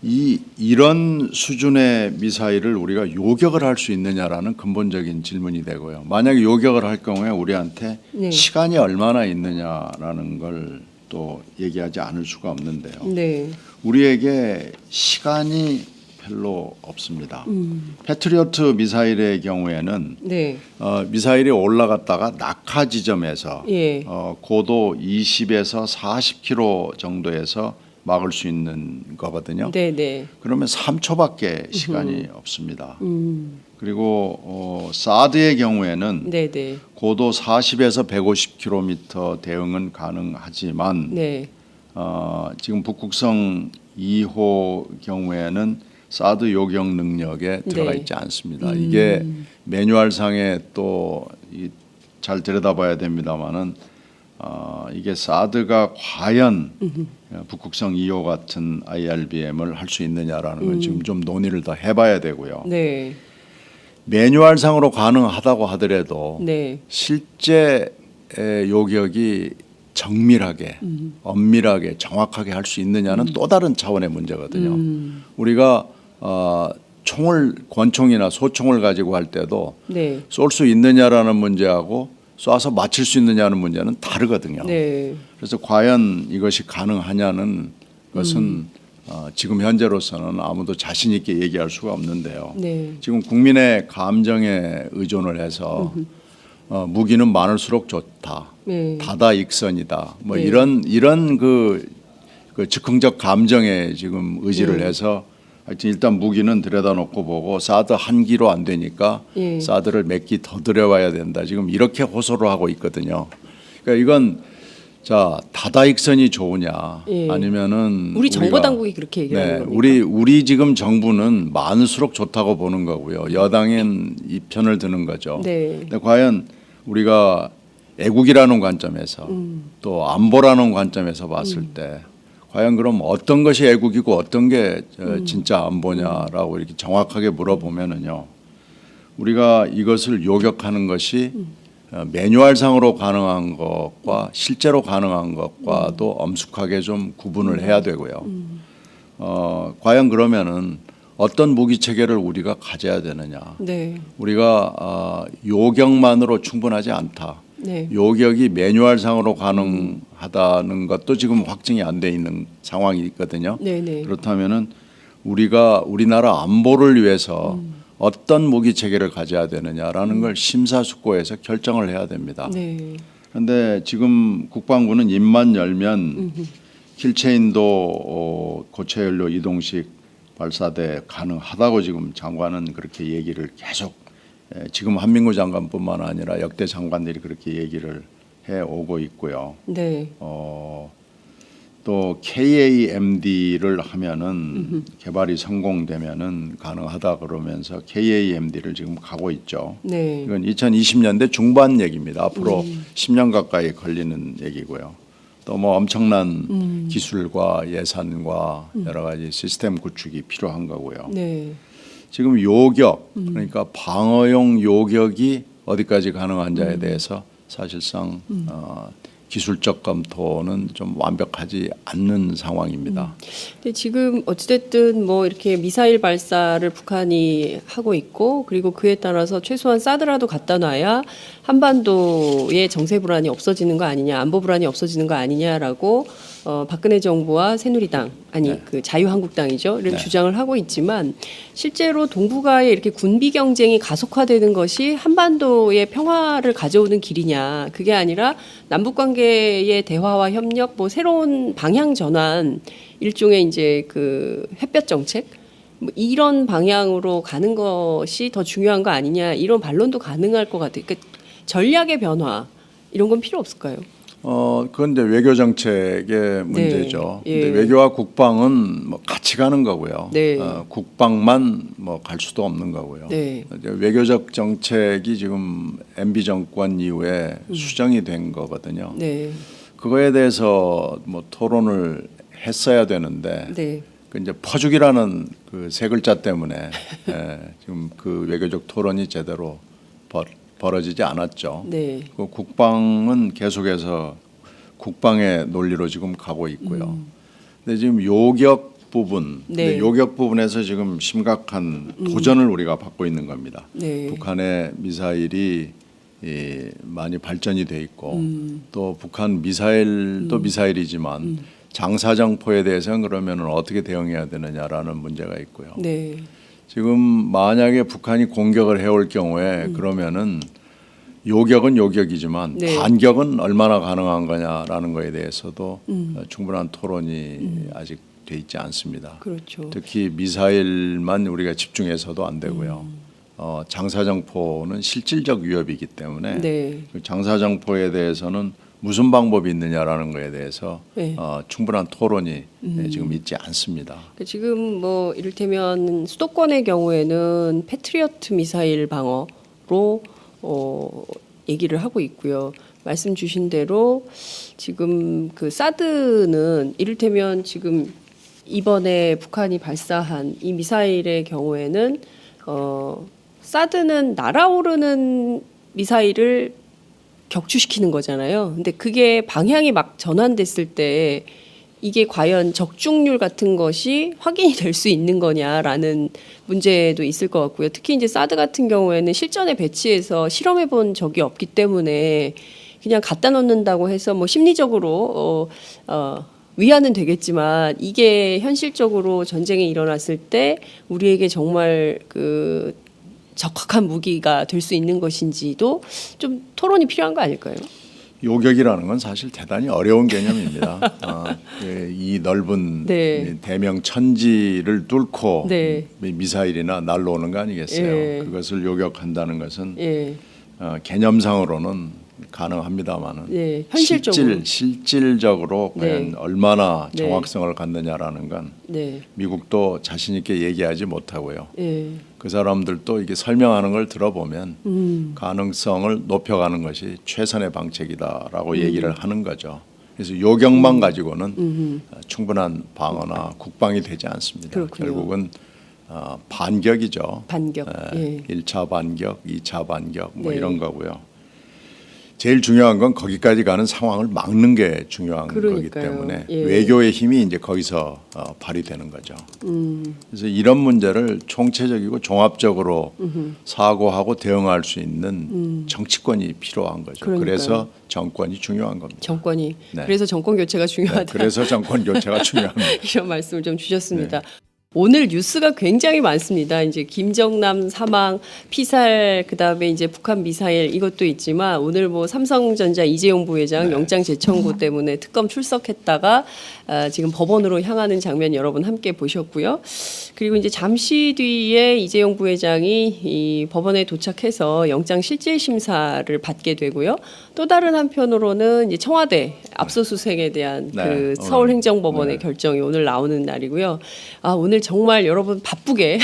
이런 수준의 미사일을 우리가 요격을 할 수 있느냐라는 근본적인 질문이 되고요. 만약에 요격을 할 경우에 우리한테 네. 시간이 얼마나 있느냐라는 걸 또 얘기하지 않을 수가 없는데요. 네. 우리에게 시간이 별로 없습니다. 패트리어트 미사일의 경우에는 네. 미사일이 올라갔다가 낙하 지점에서 예. 고도 20에서 40km 정도에서 막을 수 있는 거거든요. 네, 네. 그러면 3초밖에 시간이 없습니다. 그리고 사드의 경우에는 네, 네. 고도 40에서 150km 대응은 가능하지만 네. 지금 북극성 2호 경우에는 사드 요격 능력에 들어가 네. 있지 않습니다. 이게 매뉴얼상에 또 잘 들여다봐야 됩니다만은 이게 사드가 과연 북극성 2호 같은 IRBM을 할 수 있느냐라는 건 지금 좀 논의를 더 해봐야 되고요. 네. 매뉴얼상으로 가능하다고 하더라도 네. 실제 요격이 정밀하게, 엄밀하게, 정확하게 할 수 있느냐는 또 다른 차원의 문제거든요. 우리가 권총이나 소총을 가지고 할 때도 네. 쏠 수 있느냐라는 문제하고 쏴서 맞출 수 있느냐는 문제는 다르거든요. 네. 그래서 과연 이것이 가능하냐는 것은 지금 현재로서는 아무도 자신 있게 얘기할 수가 없는데요. 네. 지금 국민의 감정에 의존을 해서 무기는 많을수록 좋다. 네. 다다익선이다. 뭐 네. 이런 그 즉흥적 감정에 지금 의지를 해서 하여튼 일단 무기는 들여다놓고 보고 사드 한 기로 안 되니까 예. 사드를 몇 기 더 들여와야 된다. 지금 이렇게 호소를 하고 있거든요. 그러니까 이건 자 다다익선이 좋으냐 예. 아니면은 우리 정보 우리가 당국이 그렇게 얘기하는 네, 겁니까? 우리 지금 정부는 많을수록 좋다고 보는 거고요. 여당은 이 편을 드는 거죠. 네. 근데 과연 우리가 애국이라는 관점에서 또 안보라는 관점에서 봤을 때 과연 그럼 어떤 것이 애국이고 어떤 게 진짜 안보냐라고 이렇게 정확하게 물어보면은요. 우리가 이것을 요격하는 것이 매뉴얼상으로 가능한 것과 실제로 가능한 것과도 엄숙하게 좀 구분을 해야 되고요. 과연 그러면은 어떤 무기 체계를 우리가 가져야 되느냐? 네. 우리가 요격만으로 충분하지 않다. 네. 요격이 매뉴얼상으로 가능하다는 것도 지금 확증이 안 돼 있는 상황이 있거든요. 네, 네. 그렇다면은 우리나라 안보를 위해서 어떤 무기 체계를 가져야 되느냐라는 걸 심사숙고해서 결정을 해야 됩니다. 네. 그런데 지금 국방부는 입만 열면 킬체인도 고체 연료 이동식 발사대 가능하다고 지금 장관은 그렇게 얘기를 계속 지금 한민구 장관뿐만 아니라 역대 장관들이 그렇게 얘기를 해 오고 있고요. 네. 또 KAMD를 하면은 개발이 성공되면은 가능하다 그러면서 KAMD를 지금 가고 있죠. 네. 이건 2020년대 중반 얘기입니다. 앞으로 10년 가까이 걸리는 얘기고요. 또 뭐 엄청난 기술과 예산과 여러 가지 시스템 구축이 필요한 거고요. 네. 지금 요격 그러니까 방어용 요격이 어디까지 가능한지에 대해서 사실상 기술적 검토는 좀 완벽하지 않는 상황입니다. 근데 지금 어찌됐든 뭐 이렇게 미사일 발사를 북한이 하고 있고 그리고 그에 따라서 최소한 사드라도 갖다 놔야 한반도의 정세 불안이 없어지는 거 아니냐, 안보 불안이 없어지는 거 아니냐라고 박근혜 정부와 새누리당 아니 네. 그 자유한국당이죠. 이런 네. 주장을 하고 있지만 실제로 동북아의 이렇게 군비 경쟁이 가속화되는 것이 한반도의 평화를 가져오는 길이냐? 그게 아니라 남북 관계의 대화와 협력, 뭐 새로운 방향 전환, 일종의 이제 그 햇볕 정책 뭐 이런 방향으로 가는 것이 더 중요한 거 아니냐? 이런 반론도 가능할 것 같아요. 그러니까 전략의 변화 이런 건 필요 없을까요? 그건 이제 외교 정책의 문제죠. 예. 근데 외교와 국방은 뭐 같이 가는 거고요. 네. 국방만 뭐 갈 수도 없는 거고요. 네. 이제 외교적 정책이 지금 MB 정권 이후에 수정이 된 거거든요. 네. 그거에 대해서 뭐 토론을 했어야 되는데 네. 그 이제 퍼주기라는 그 세 글자 때문에 지금 그 외교적 토론이 제대로 벌어지지 않았죠. 네. 그 국방은 계속해서 국방의 논리로 지금 가고 있고요. 근데 지금 요격 부분, 네. 근데 요격 부분에서 지금 심각한 도전을 우리가 받고 있는 겁니다. 네. 북한의 미사일이 많이 발전이 돼 있고 또 북한 미사일도 미사일이지만 장사정포에 대해서는 그러면 어떻게 대응해야 되느냐라는 문제가 있고요. 네. 지금 만약에 북한이 공격을 해올 경우에 그러면은 요격은 요격이지만 네. 반격은 얼마나 가능한 거냐라는 거에 대해서도 충분한 토론이 아직 돼 있지 않습니다. 그렇죠. 특히 미사일만 우리가 집중해서도 안 되고요. 장사정포는 실질적 위협이기 때문에 네. 그 장사정포에 대해서는 무슨 방법이 있느냐라는 거에 대해서 네. 충분한 토론이 지금 있지 않습니다. 그러니까 지금 뭐 이를테면 수도권의 경우에는 패트리어트 미사일 방어로 얘기를 하고 있고요. 말씀 주신 대로 지금 그 사드는 이를테면 지금 이번에 북한이 발사한 이 미사일의 경우에는 사드는 날아오르는 미사일을 격추시키는 거잖아요. 근데 그게 방향이 막 전환됐을 때 이게 과연 적중률 같은 것이 확인이 될 수 있는 거냐라는 문제도 있을 것 같고요. 특히 이제 사드 같은 경우에는 실전에 배치해서 실험해 본 적이 없기 때문에 그냥 갖다 놓는다고 해서 뭐 심리적으로 위안은 되겠지만 이게 현실적으로 전쟁이 일어났을 때 우리에게 정말 그 적합한 무기가 될 수 있는 것인지도 좀 토론이 필요한 거 아닐까요? 요격이라는 건 사실 대단히 어려운 개념입니다. 이 넓은 네. 대명 천지를 뚫고 네. 미사일이나 날라오는 거 아니겠어요? 예. 그것을 요격한다는 것은 예. 개념상으로는 가능합니다만은 예. 현실적으로 실질적으로 과연 네. 얼마나 네. 정확성을 갖느냐라는 건 네. 미국도 자신 있게 얘기하지 못하고요. 예. 그 사람들도 이게 설명하는 걸 들어보면 가능성을 높여가는 것이 최선의 방책이다라고 얘기를 하는 거죠. 그래서 요격만 가지고는 충분한 방어나 국방이 되지 않습니다. 그렇군요. 결국은 반격이죠. 반격. 예. 1차 반격, 2차 반격 뭐 네. 이런 거고요. 제일 중요한 건 거기까지 가는 상황을 막는 게 중요한 거기 그러니까요. 때문에 예. 외교의 힘이 이제 거기서 발휘되는 거죠. 그래서 이런 문제를 총체적이고 종합적으로 사고하고 대응할 수 있는 정치권이 필요한 거죠. 그러니까요. 그래서 정권이 중요한 겁니다. 정권이 네. 그래서 정권 교체가 네, 중요하다. 그래서 정권 교체가 중요합니다. 이런 말씀을 좀 주셨습니다. 네. 오늘 뉴스가 굉장히 많습니다. 이제 김정남 사망, 피살, 그다음에 이제 북한 미사일 이것도 있지만 오늘 뭐 삼성전자 이재용 부회장 네. 영장 재청구 때문에 특검 출석했다가 지금 법원으로 향하는 장면 여러분 함께 보셨고요. 그리고 이제 잠시 뒤에 이재용 부회장이 이 법원에 도착해서 영장 실질 심사를 받게 되고요. 또 다른 한편으로는 이제 청와대 압수수색에 대한 네. 그 서울행정법원의 네. 결정이 오늘 나오는 날이고요. 오늘 정말 여러분 바쁘게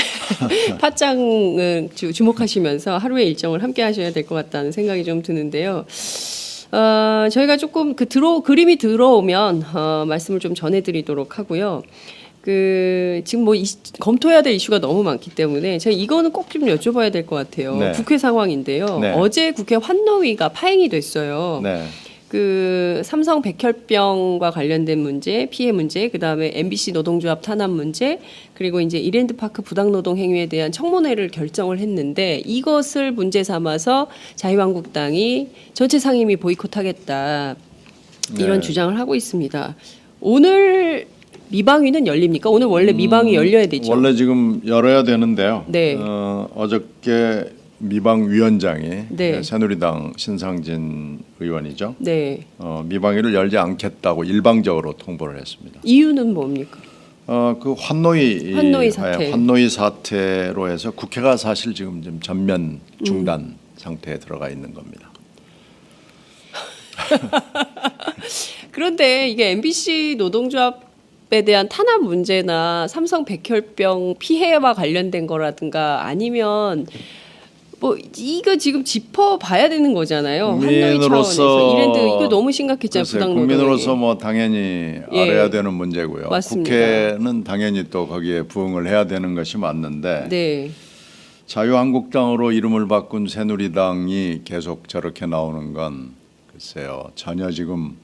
팟짱을 주목하시면서 하루의 일정을 함께 하셔야 될 것 같다는 생각이 좀 드는데요. 저희가 조금 그림이 들어오면 말씀을 좀 전해드리도록 하고요. 지금 뭐 검토해야 될 이슈가 너무 많기 때문에 제가 이거는 꼭 좀 여쭤봐야 될 것 같아요. 네. 국회 상황인데요. 네. 어제 국회 환노위가 파행이 됐어요. 네. 그 삼성 백혈병과 관련된 문제, 피해 문제, 그 다음에 MBC 노동조합 탄압 문제, 그리고 이제 이랜드파크 부당노동 행위에 대한 청문회를 결정을 했는데 이것을 문제 삼아서 자유한국당이 전체 상임위 보이콧하겠다 이런 네. 주장을 하고 있습니다. 오늘 미방위는 열립니까? 오늘 원래 미방위 열려야 되죠. 원래 지금 열어야 되는데요. 네. 어저께 미방위원장이 네. 새누리당 신상진 의원이죠. 네. 미방위를 열지 않겠다고 일방적으로 통보를 했습니다. 이유는 뭡니까? 그 환노위 사태. 환노위 사태로 해서 국회가 사실 지금 좀 전면 중단 상태에 들어가 있는 겁니다. 그런데 이게 MBC 노동조합에 대한 탄압 문제나 삼성 백혈병 피해와 관련된 거라든가 아니면 뭐 이거 지금 짚어봐야 되는 거잖아요. 환노위 차원에서 이랜드 이거 너무 심각했잖아요. 부당 노동이. 국민으로서 뭐 당연히 알아야 되는 문제고요. 맞습니다. 국회는 당연히 또 거기에 부응을 해야 되는 것이 맞는데 네. 자유한국당으로 이름을 바꾼 새누리당이 계속 저렇게 나오는 건 글쎄요. 전혀 지금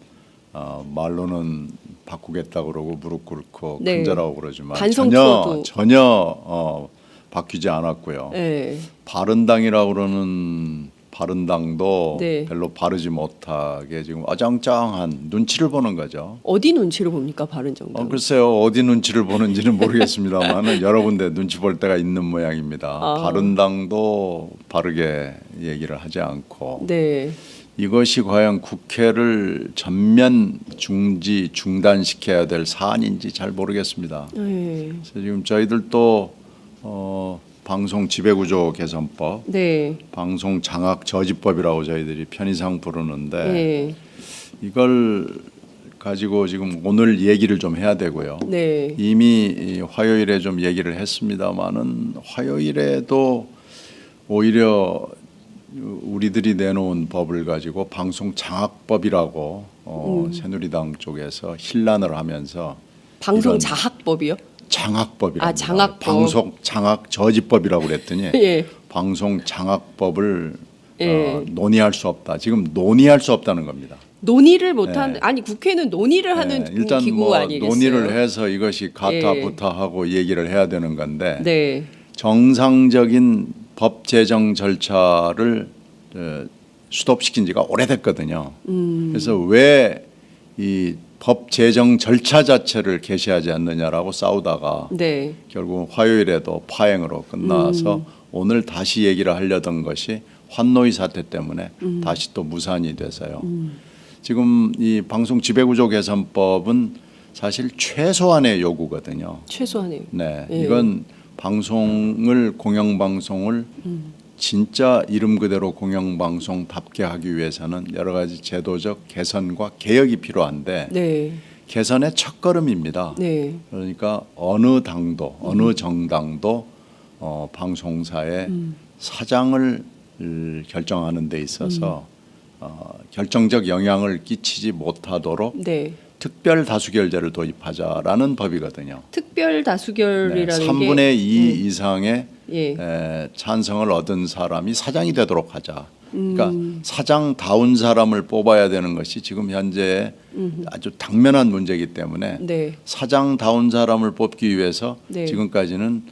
말로는 바꾸겠다 그러고 무릎 꿇고 네. 큰절하고 그러지만 반성초도. 전혀 바뀌지 않았고요. 네. 바른당이라고 그러는 바른당도 네. 별로 바르지 못하게 지금 어정쩡한 눈치를 보는 거죠. 어디 눈치를 봅니까 바른정당? 글쎄요. 어디 눈치를 보는지는 모르겠습니다만 여러 군데 눈치 볼 때가 있는 모양입니다. 바른당도 바르게 얘기를 하지 않고 네. 이것이 과연 국회를 전면 중단시켜야 될 사안인지 잘 모르겠습니다. 네. 그래서 지금 저희들도 방송 지배구조 개선법, 네. 방송 장악 저지법이라고 저희들이 편의상 부르는데 네. 이걸 가지고 지금 오늘 얘기를 좀 해야 되고요. 네. 이미 화요일에 좀 얘기를 했습니다마는 화요일에도 오히려 우리들이 내놓은 법을 가지고 방송 장악법이라고 새누리당 쪽에서 hir난을 하면서 방송 이런 자학법이요? 장악법이랍니다. 장악법. 방송 장악 저지법이라고 그랬더니 예. 방송 장악법을 예. 논의할 수 없다. 지금 논의할 수 없다는 겁니다. 논의를 못하는 아니 국회는 논의를 하는 일단 기구 뭐 아니겠어요? 논의를 해서 이것이 가타부타하고 예. 얘기를 해야 되는 건데 네. 정상적인 법 제정 절차를 스톱시킨 지가 오래됐거든요. 그래서 왜 이 법 제정 절차 자체를 개시하지 않느냐라고 싸우다가 네. 결국 화요일에도 파행으로 끝나서 오늘 다시 얘기를 하려던 것이 환노위 사태 때문에 다시 또 무산이 돼서요. 지금 이 방송 지배구조 개선법은 사실 최소한의 요구거든요. 최소한의. 네, 예. 이건 방송을 공영방송을 진짜 이름 그대로 공영방송답게 하기 위해서는 여러 가지 제도적 개선과 개혁이 필요한데 네. 개선의 첫걸음입니다. 네. 그러니까 어느 당도, 어느 정당도 방송사의 사장을 결정하는 데 있어서 결정적 영향을 끼치지 못하도록 네. 특별 다수결제를 도입하자라는 법이거든요. 특별 다수결이라는 게 3분의 2 이상의 예. 찬성을 얻은 사람이 사장이 되도록 하자. 그러니까 사장다운 사람을 뽑아야 되는 것이 지금 현재 아주 당면한 문제이기 때문에 네. 사장다운 사람을 뽑기 위해서 네. 지금까지는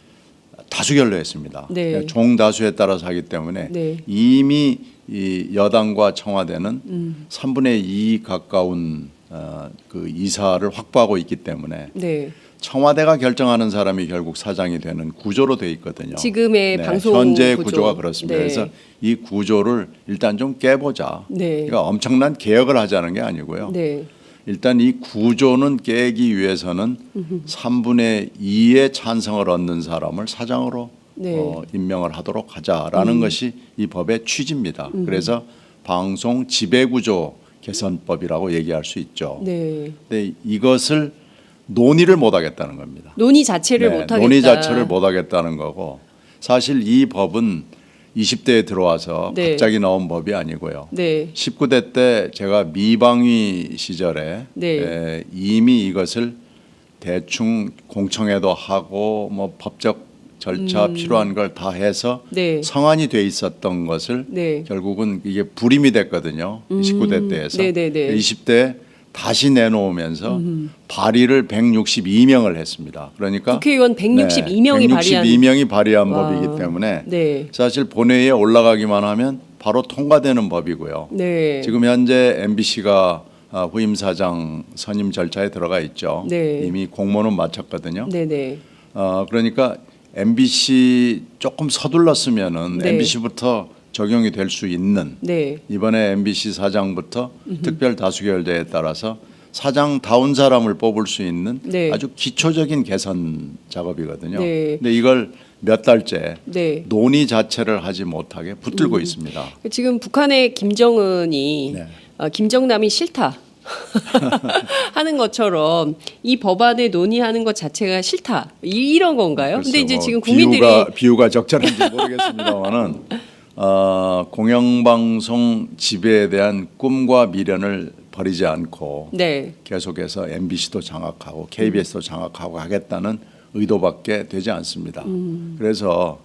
다수결로 했습니다. 네. 종다수에 따라서 하기 때문에 네. 이미 이 여당과 청와대는 3분의 2 가까운 그 이사를 확보하고 있기 때문에 네. 청와대가 결정하는 사람이 결국 사장이 되는 구조로 돼 있거든요. 지금의 방송 현재 구조. 구조가 그렇습니다. 네. 그래서 이 구조를 일단 좀 깨보자. 네. 그러니까 엄청난 개혁을 하자는 게 아니고요. 네. 일단 이 구조는 깨기 위해서는 3분의 2의 찬성을 얻는 사람을 사장으로 네. 임명을 하도록 하자라는 것이 이 법의 취지입니다. 그래서 방송 지배구조 개선법이라고 얘기할 수 있죠. 네. 근데 이것을 논의를 못하겠다는 겁니다. 논의 자체를 못하겠다. 논의 자체를 못하겠다는 거고 사실 이 법은 20대에 들어와서 네. 갑자기 나온 법이 아니고요. 네. 19대 때 제가 미방위 시절에 네. 이미 이것을 대충 공청회도 하고 뭐 법적 절차 필요한 걸 다 해서 네. 성안이 돼 있었던 것을 네. 결국은 이게 불임이 됐거든요. 19대 때에서. 네네네. 20대 다시 내놓으면서 발의를 162명을 했습니다. 그러니까 국회의원 162명이 발의한 162명이 발의한 와. 법이기 때문에 네. 사실 본회의에 올라가기만 하면 바로 통과되는 법이고요. 네. 지금 현재 MBC가 후임 사장 선임 절차에 들어가 있죠. 네. 이미 공모는 마쳤거든요. 네네. 그러니까 MBC 조금 서둘렀으면은 네. MBC부터 적용이 될 수 있는 네. 이번에 MBC 사장부터 특별 다수결제에 따라서 사장다운 사람을 뽑을 수 있는 네. 아주 기초적인 개선 작업이거든요. 네. 근데 이걸 몇 달째 네. 논의 자체를 하지 못하게 붙들고 있습니다. 지금 북한의 김정은이 네. 김정남이 싫다 하는 것처럼 이 법안을 논의하는 것 자체가 싫다 이런 건가요? 근데 글쎄 이제 뭐 지금 국민들이 비유가 적절한지 모르겠습니다만은 공영방송 지배에 대한 꿈과 미련을 버리지 않고 네. 계속해서 MBC도 장악하고 KBS도 장악하고 하겠다는 의도밖에 되지 않습니다. 그래서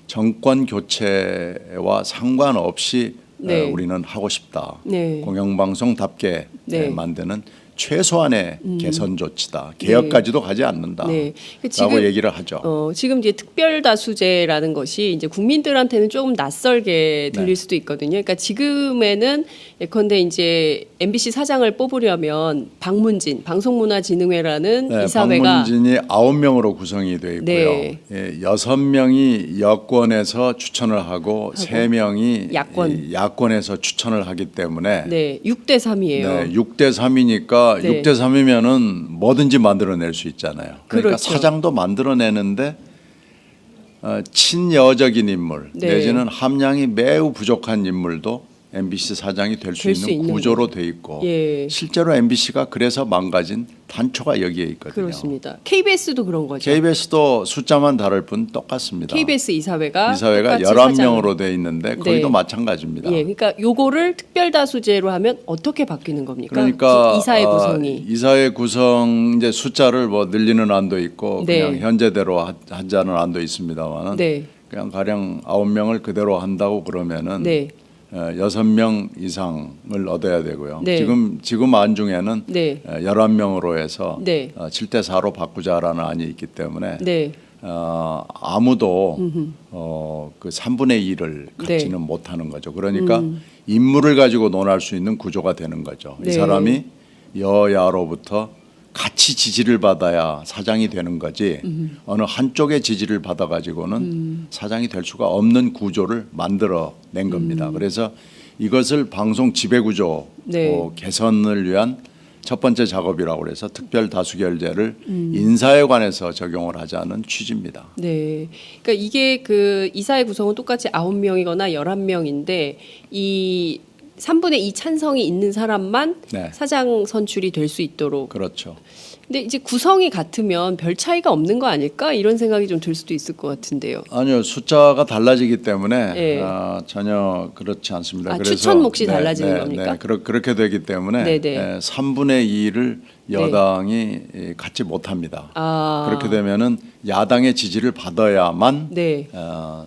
정권 교체와 상관없이 네. 우리는 하고 싶다. 네. 공영방송답게 네. 만드는 최소한의 개선 조치다. 개혁까지도 가지 않는다라고 네. 지금 얘기를 하죠. 지금 이제 특별다수제라는 것이 이제 국민들한테는 조금 낯설게 들릴 네. 수도 있거든요. 그러니까 지금에는 예컨대 이제 MBC 사장을 뽑으려면 방문진 방송문화진흥회라는 네, 이사회가 방문진이 9명으로 구성이 되어 있고요. 네. 6명이 여권에서 추천을 하고 3명이 야권. 야권에서 추천을 하기 때문에 네, 6대 3이에요. 네, 6대 3이니까 네. 6대 3이면은 뭐든지 만들어낼 수 있잖아요. 그러니까 그렇죠. 사장도 만들어내는데 친여적인 인물 네. 내지는 함량이 매우 부족한 인물도 MBC 사장이 될 수 될 수 있는 있는 구조로 돼 있고 예. 실제로 MBC가 그래서 망가진 단초가 여기에 있거든요. 그렇습니다. KBS도 그런 거죠. KBS도 숫자만 다를 뿐 똑같습니다. KBS 이사회가 이사회가 똑같이 11명으로 돼 있는데 거기도 네. 마찬가지입니다. 예, 그러니까 요거를 특별다수제로 하면 어떻게 바뀌는 겁니까? 그러니까 이사회 구성이. 이사회 구성 이제 숫자를 뭐 늘리는 안도 있고 네. 그냥 현재대로 하자는 안도 있습니다만은 네. 그냥 가령 9명을 그대로 한다고 그러면은 네. 6명 이상을 얻어야 되고요. 네. 지금 안 중에는 네. 11명으로 해서 네. 7대 4로 바꾸자라는 안이 있기 때문에 네. 아무도 그 3분의 1을 갖지는 네. 못하는 거죠. 그러니까 인물을 가지고 논할 수 있는 구조가 되는 거죠. 네. 이 사람이 여야로부터 같이 지지를 받아야 사장이 되는 거지 어느 한쪽의 지지를 받아가지고는 사장이 될 수가 없는 구조를 만들어낸 겁니다. 그래서 이것을 방송 지배구조 네. 개선을 위한 첫 번째 작업이라고 그래서 특별 다수결제를 인사에 관해서 적용을 하자는 취지입니다. 네. 그러니까 이게 그 이사회 구성은 똑같이 9명이거나 11명인데 이 3분의 2 찬성이 있는 사람만 네. 사장 선출이 될 수 있도록. 그렇죠. 근데 이제 구성이 같으면 별 차이가 없는 거 아닐까? 이런 생각이 좀 들 수도 있을 것 같은데요. 아니요, 숫자가 달라지기 때문에 네. 전혀 그렇지 않습니다. 아, 그래서 추천 몫이 달라지는 겁니까? 그렇게 되기 때문에 네네. 3분의 2를 여당이 갖지 못합니다. 아. 그렇게 되면은 야당의 지지를 받아야만 네.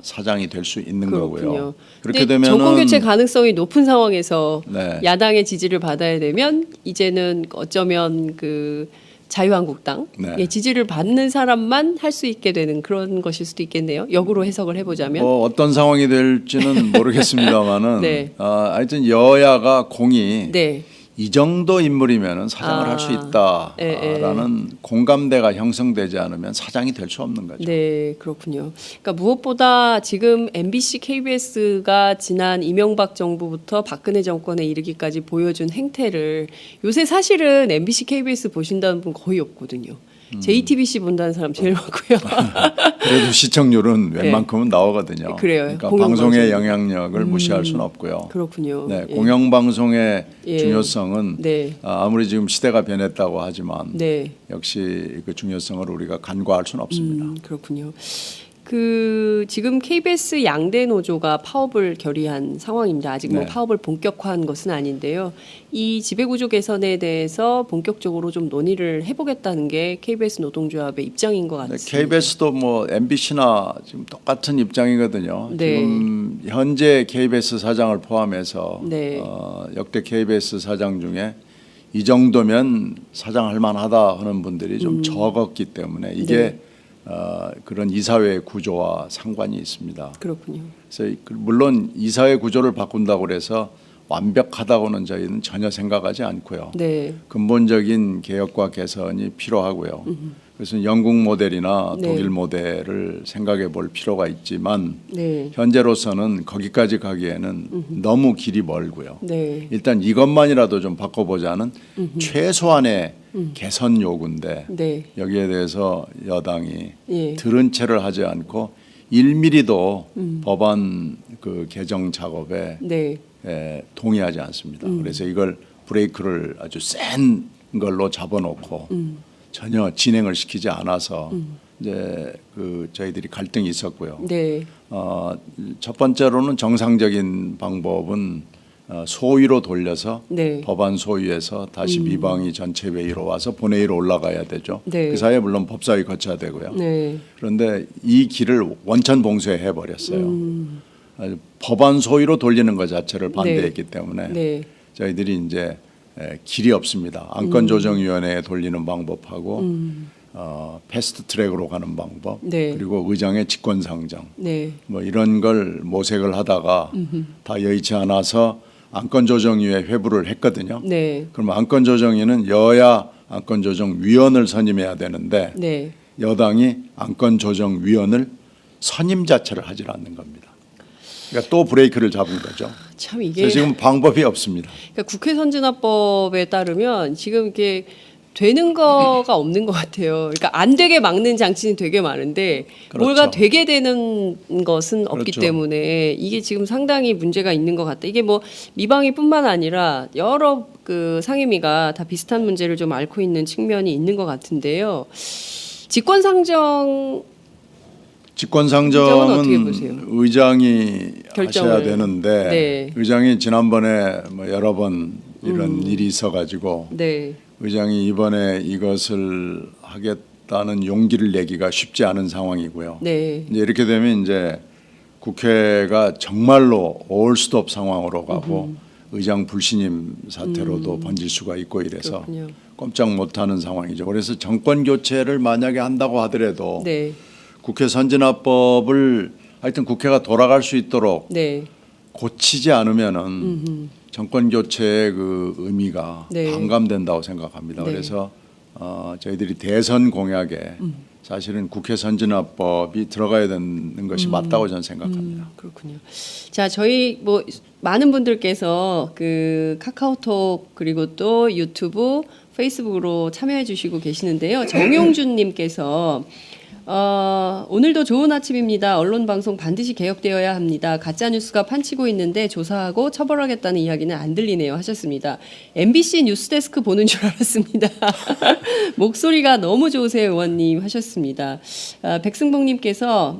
사장이 될 수 있는 그렇군요. 거고요. 그렇게 근데 되면은 정권 교체 가능성이 높은 상황에서 네. 야당의 지지를 받아야 되면 이제는 어쩌면 그 자유한국당의 네. 지지를 받는 사람만 할 수 있게 되는 그런 것일 수도 있겠네요. 역으로 해석을 해보자면. 뭐 어떤 상황이 될지는 모르겠습니다만은 네. 하여튼 여야가 공이 네. 이 정도 인물이면 사장을 할 수 있다라는 공감대가 형성되지 않으면 사장이 될 수 없는 거죠. 네, 그렇군요. 그러니까 무엇보다 지금 MBC, KBS가 지난 이명박 정부부터 박근혜 정권에 이르기까지 보여준 행태를 요새 사실은 MBC, KBS 보신다는 분 거의 없거든요. JTBC 본다는 사람 제일 많고요. 그래도 시청률은 웬만큼은 나오거든요. 그래요. 그러니까 공영방송. 방송의 영향력을 무시할 수는 없고요. 그렇군요. 네, 예. 공영방송의 예. 중요성은 네. 아무리 지금 시대가 변했다고 하지만 네. 역시 그 중요성을 우리가 간과할 수는 없습니다. 그렇군요. 그 지금 KBS 양대 노조가 파업을 결의한 상황입니다. 아직 뭐 네. 파업을 본격화한 것은 아닌데요. 이 지배구조 개선에 대해서 본격적으로 좀 논의를 해보겠다는 게 KBS 노동조합의 입장인 것 네, 같습니다. KBS도 뭐 MBC나 지금 똑같은 입장이거든요. 네. 지금 현재 KBS 사장을 포함해서 네. 역대 KBS 사장 중에 이 정도면 사장할 만하다 하는 분들이 좀 적었기 때문에 이게 네. 그런 이사회 구조와 상관이 있습니다. 그렇군요. 그래서 물론 이사회 구조를 바꾼다고 해서 완벽하다고는 저희는 전혀 생각하지 않고요. 네. 근본적인 개혁과 개선이 필요하고요. 그래서 영국 모델이나 네. 독일 모델을 생각해 볼 필요가 있지만 네. 현재로서는 거기까지 가기에는 너무 길이 멀고요. 네. 일단 이것만이라도 좀 바꿔보자는 최소한의 개선 요구인데 네. 여기에 대해서 여당이 예. 들은 채를 하지 않고 1mm도 법안 그 개정 작업에 네. 동의하지 않습니다. 그래서 이걸 브레이크를 아주 센 걸로 잡아놓고 전혀 진행을 시키지 않아서 이제 그 저희들이 갈등이 있었고요. 네. 첫 번째로는 정상적인 방법은 소위로 돌려서 네. 법안 소위에서 다시 미방위 전체 회의로 와서 본회의로 올라가야 되죠. 네. 그 사이에 물론 법사위 거쳐야 되고요. 네. 그런데 이 길을 원천 봉쇄해 버렸어요. 법안 소위로 돌리는 것 자체를 반대했기 때문에 네. 저희들이 이제 길이 없습니다. 안건조정위원회에 돌리는 방법하고 패스트 트랙으로 가는 방법 네. 그리고 의장의 직권상정 네. 뭐 이런 걸 모색을 하다가 다 여의치 않아서 안건조정위에 회부를 했거든요. 네. 그럼 안건조정위는 여야 안건조정위원을 선임해야 되는데 네. 여당이 안건조정위원을 선임 자체를 하지 않는 겁니다. 그러니까 또 브레이크를 잡은 거죠. 참 이게 그래서 지금 방법이 없습니다. 그러니까 국회 선진화법에 따르면 지금 이게 되는 거가 없는 것 같아요. 그러니까 안 되게 막는 장치는 되게 많은데 그렇죠. 뭐가 되게 되는 것은 없기 그렇죠. 때문에 이게 지금 상당히 문제가 있는 것 같다. 이게 뭐 미방위뿐만 아니라 여러 그 상임위가 다 비슷한 문제를 좀 앓고 있는 측면이 있는 것 같은데요. 직권상정은 어떻게 보세요? 직권상정은 의장이 결정을. 하셔야 되는데 네. 의장이 지난번에 뭐 여러 번 이런 일이 있어가지고 네. 의장이 이번에 이것을 하겠다는 용기를 내기가 쉽지 않은 상황이고요. 네. 이제 이렇게 되면 이제 국회가 정말로 올스톱 상황으로 가고 의장 불신임 사태로도 번질 수가 있고 이래서 그렇군요. 꼼짝 못하는 상황이죠. 그래서 정권 교체를 만약에 한다고 하더라도 네. 국회 선진화법을 하여튼 국회가 돌아갈 수 있도록 네. 고치지 않으면은 정권 교체의 그 의미가 네. 반감된다고 생각합니다. 네. 그래서 저희들이 대선 공약에 사실은 국회 선진화법이 들어가야 되는 것이 맞다고 저는 생각합니다. 그렇군요. 자, 저희 뭐 많은 분들께서 그 카카오톡 그리고 또 유튜브, 페이스북으로 참여해 주시고 계시는데요. 정용준 님께서 오늘도 좋은 아침입니다. 언론 방송 반드시 개혁되어야 합니다. 가짜 뉴스가 판치고 있는데 조사하고 처벌하겠다는 이야기는 안 들리네요 하셨습니다. MBC 뉴스데스크 보는 줄 알았습니다. 목소리가 너무 좋으세요, 의원님 하셨습니다. 백승봉님께서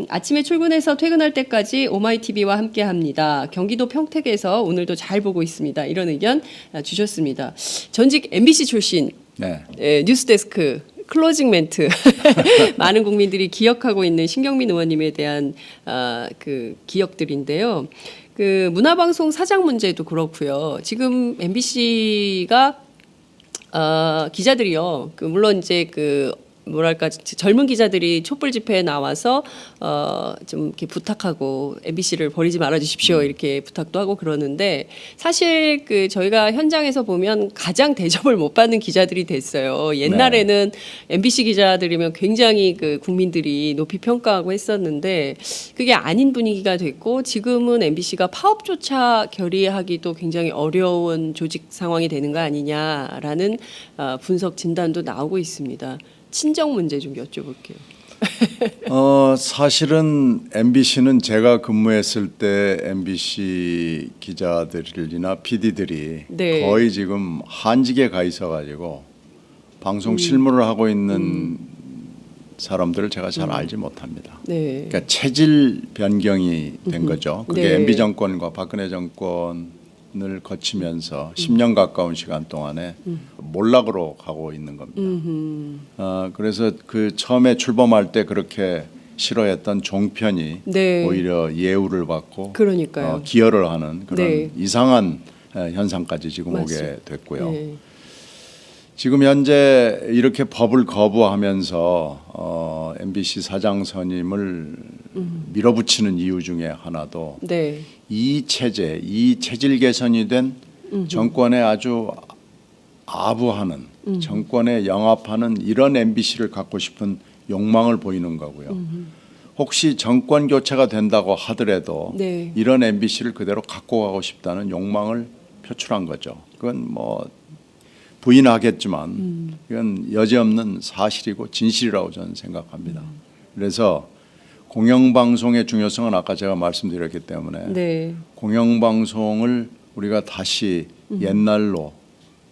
아침에 출근해서 퇴근할 때까지 오마이TV와 함께합니다. 경기도 평택에서 오늘도 잘 보고 있습니다. 이런 의견 주셨습니다. 전직 MBC 출신 네. 뉴스데스크 클로징 멘트 많은 국민들이 기억하고 있는 신경민 의원님에 대한 그 기억들인데요. 그 문화방송 사장 문제도 그렇고요. 지금 MBC가 기자들이요. 그 물론 이제 그 뭐랄까 젊은 기자들이 촛불 집회에 나와서 좀 이렇게 부탁하고 MBC를 버리지 말아 주십시오 이렇게 부탁도 하고 그러는데 사실 그 저희가 현장에서 보면 가장 대접을 못 받는 기자들이 됐어요. 옛날에는 MBC 기자들이면 굉장히 그 국민들이 높이 평가하고 했었는데 그게 아닌 분위기가 됐고 지금은 MBC가 파업조차 결의하기도 굉장히 어려운 조직 상황이 되는 거 아니냐라는 분석 진단도 나오고 있습니다. 친정 문제 좀 여쭤볼게요. 사실은 MBC는 제가 근무했을 때 MBC 기자들이나 PD들이 네. 거의 지금 한직에 가 있어가지고 방송 실무를 하고 있는 사람들을 제가 잘 알지 못합니다. 네. 그러니까 체질 변경이 된 거죠. 그게 네. MB 정권과 박근혜 정권을 거치면서 10년 가까운 시간 동안에 몰락으로 가고 있는 겁니다. 그래서 그 처음에 출범할 때 그렇게 싫어했던 종편이 네. 오히려 예우를 받고 그러니까요. 기여를 하는 그런 네. 이상한 현상까지 지금 맞습니다. 오게 됐고요. 네. 지금 현재 이렇게 법을 거부하면서 MBC 사장 선임을 밀어붙이는 이유 중에 하나도 네. 이 체질 개선이 된 정권에 아주 아부하는 정권에 영합하는 이런 MBC를 갖고 싶은 욕망을 보이는 거고요. 혹시 정권 교체가 된다고 하더라도 네. 이런 MBC를 그대로 갖고 가고 싶다는 욕망을 표출한 거죠. 그건 뭐 부인하겠지만 이건 여지없는 사실이고 진실이라고 저는 생각합니다. 그래서 공영방송의 중요성은 아까 제가 말씀드렸기 때문에 네. 공영방송을 우리가 다시 옛날로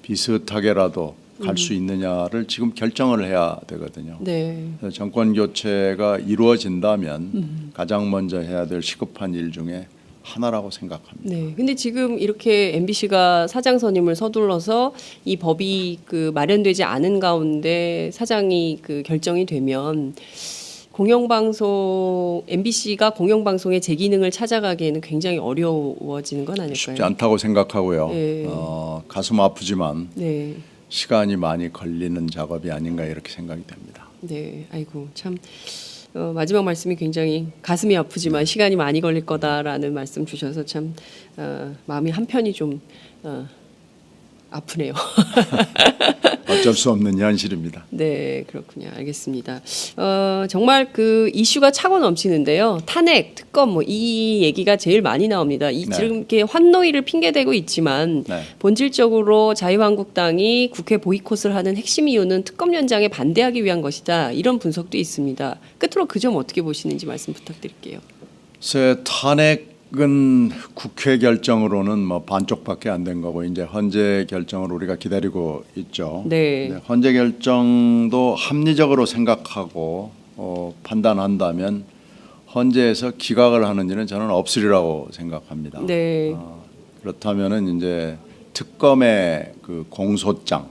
비슷하게라도 갈 수 있느냐를 지금 결정을 해야 되거든요. 네. 그래서 정권 교체가 이루어진다면 가장 먼저 해야 될 시급한 일 중에 하나라고 생각합니다. 네. 근데 지금 이렇게 MBC가 사장 선임을 서둘러서 이 법이 그 마련되지 않은 가운데 사장이 그 결정이 되면 공영방송 MBC가 공영방송의 제 기능을 찾아가기에는 굉장히 어려워지는 건 아닐까요? 쉽지 않다고 생각하고요. 네. 가슴 아프지만 네. 시간이 많이 걸리는 작업이 아닌가 이렇게 생각이 됩니다. 네. 아이고 참 마지막 말씀이 굉장히 가슴이 아프지만 시간이 많이 걸릴 거다라는 말씀 주셔서 참 마음이 한편이 좀 아프네요. 어쩔 수 없는 현실입니다. 네, 그렇군요. 알겠습니다. 정말 그 이슈가 차고 넘치는데요. 탄핵, 특검 뭐 이 얘기가 제일 많이 나옵니다. 이 네. 지금 이렇게 환노위를 핑계대고 있지만 네. 본질적으로 자유한국당이 국회 보이콧을 하는 핵심 이유는 특검 연장에 반대하기 위한 것이다. 이런 분석도 있습니다. 끝으로 그 점 어떻게 보시는지 말씀 부탁드릴게요. 탄핵은 국회 결정으로는 뭐 반쪽밖에 안 된 거고 이제 헌재 결정을 우리가 기다리고 있죠. 네. 헌재 결정도 합리적으로 생각하고 판단한다면 헌재에서 기각을 하는지는 저는 없으리라고 생각합니다. 네. 그렇다면은 이제 특검의 그 공소장,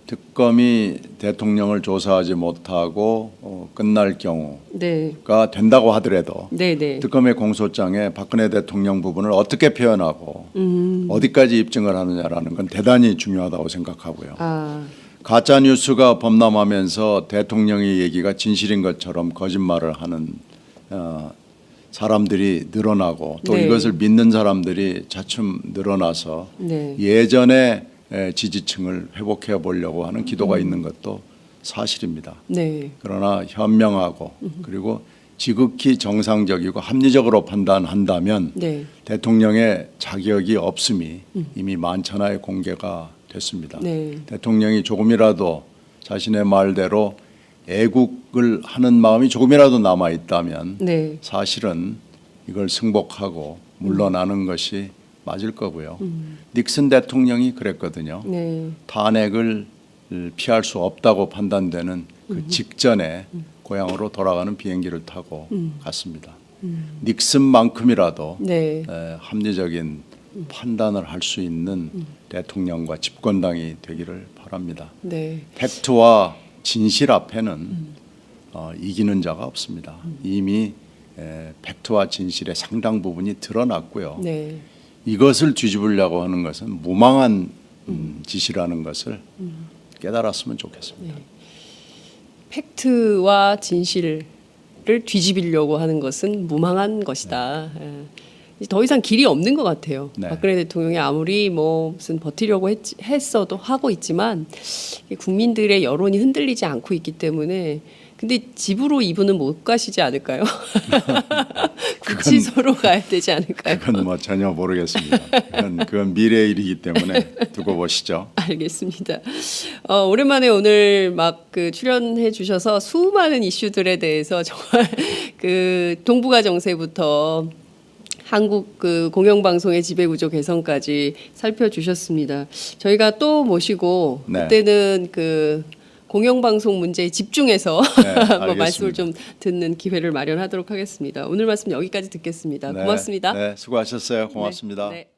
특검이 대통령을 조사하지 못하고 끝날 경우가 네. 된다고 하더라도 네, 네. 특검의 공소장에 박근혜 대통령 부분을 어떻게 표현하고 어디까지 입증을 하느냐라는 건 대단히 중요하다고 생각하고요. 가짜 뉴스가 범람하면서 대통령의 얘기가 진실인 것처럼 거짓말을 하는 사람들이 늘어나고 또 네. 이것을 믿는 사람들이 차츰 늘어나서 네. 예전의 지지층을 회복해 보려고 하는 기도가 있는 것도 사실입니다. 네. 그러나 현명하고 그리고 지극히 정상적이고 합리적으로 판단한다면 네. 대통령의 자격이 없음이 이미 만천하에 공개가 됐습니다. 네. 대통령이 조금이라도 자신의 말대로 애국을 하는 마음이 조금이라도 남아 있다면 네. 사실은 이걸 승복하고 물러나는 것이 맞을 거고요. 닉슨 대통령이 그랬거든요. 네. 탄핵을 피할 수 없다고 판단되는 그 직전에 고향으로 돌아가는 비행기를 타고 갔습니다. 닉슨만큼이라도 네. 합리적인 판단을 할 수 있는 대통령과 집권당이 되기를 바랍니다. 네. 팩트와 진실 앞에는 이기는 자가 없습니다. 이미 팩트와 진실의 상당 부분이 드러났고요. 네. 이것을 뒤집으려고 하는 것은 무망한 짓이라는 것을 깨달았으면 좋겠습니다. 네. 팩트와 진실을 뒤집으려고 하는 것은 무망한 것이다. 예. 더 이상 길이 없는 것 같아요. 네. 박근혜 대통령이 아무리 뭐 무슨 버티려고 했어도 하고 있지만 국민들의 여론이 흔들리지 않고 있기 때문에 근데 집으로 이분은 못 가시지 않을까요? 구치소로 가야 되지 않을까요? 그건 뭐 전혀 모르겠습니다. 그건 미래의 일이기 때문에 두고 보시죠. 알겠습니다. 오랜만에 오늘 막 그 출연해 주셔서 수많은 이슈들에 대해서 정말 그 동북아 정세부터 한국 그 공영방송의 지배구조 개선까지 살펴주셨습니다. 저희가 또 모시고 네. 그때는 그 공영방송 문제에 집중해서 네, 뭐 말씀을 좀 듣는 기회를 마련하도록 하겠습니다. 오늘 말씀 여기까지 듣겠습니다. 네, 고맙습니다. 네, 수고하셨어요. 고맙습니다. 네.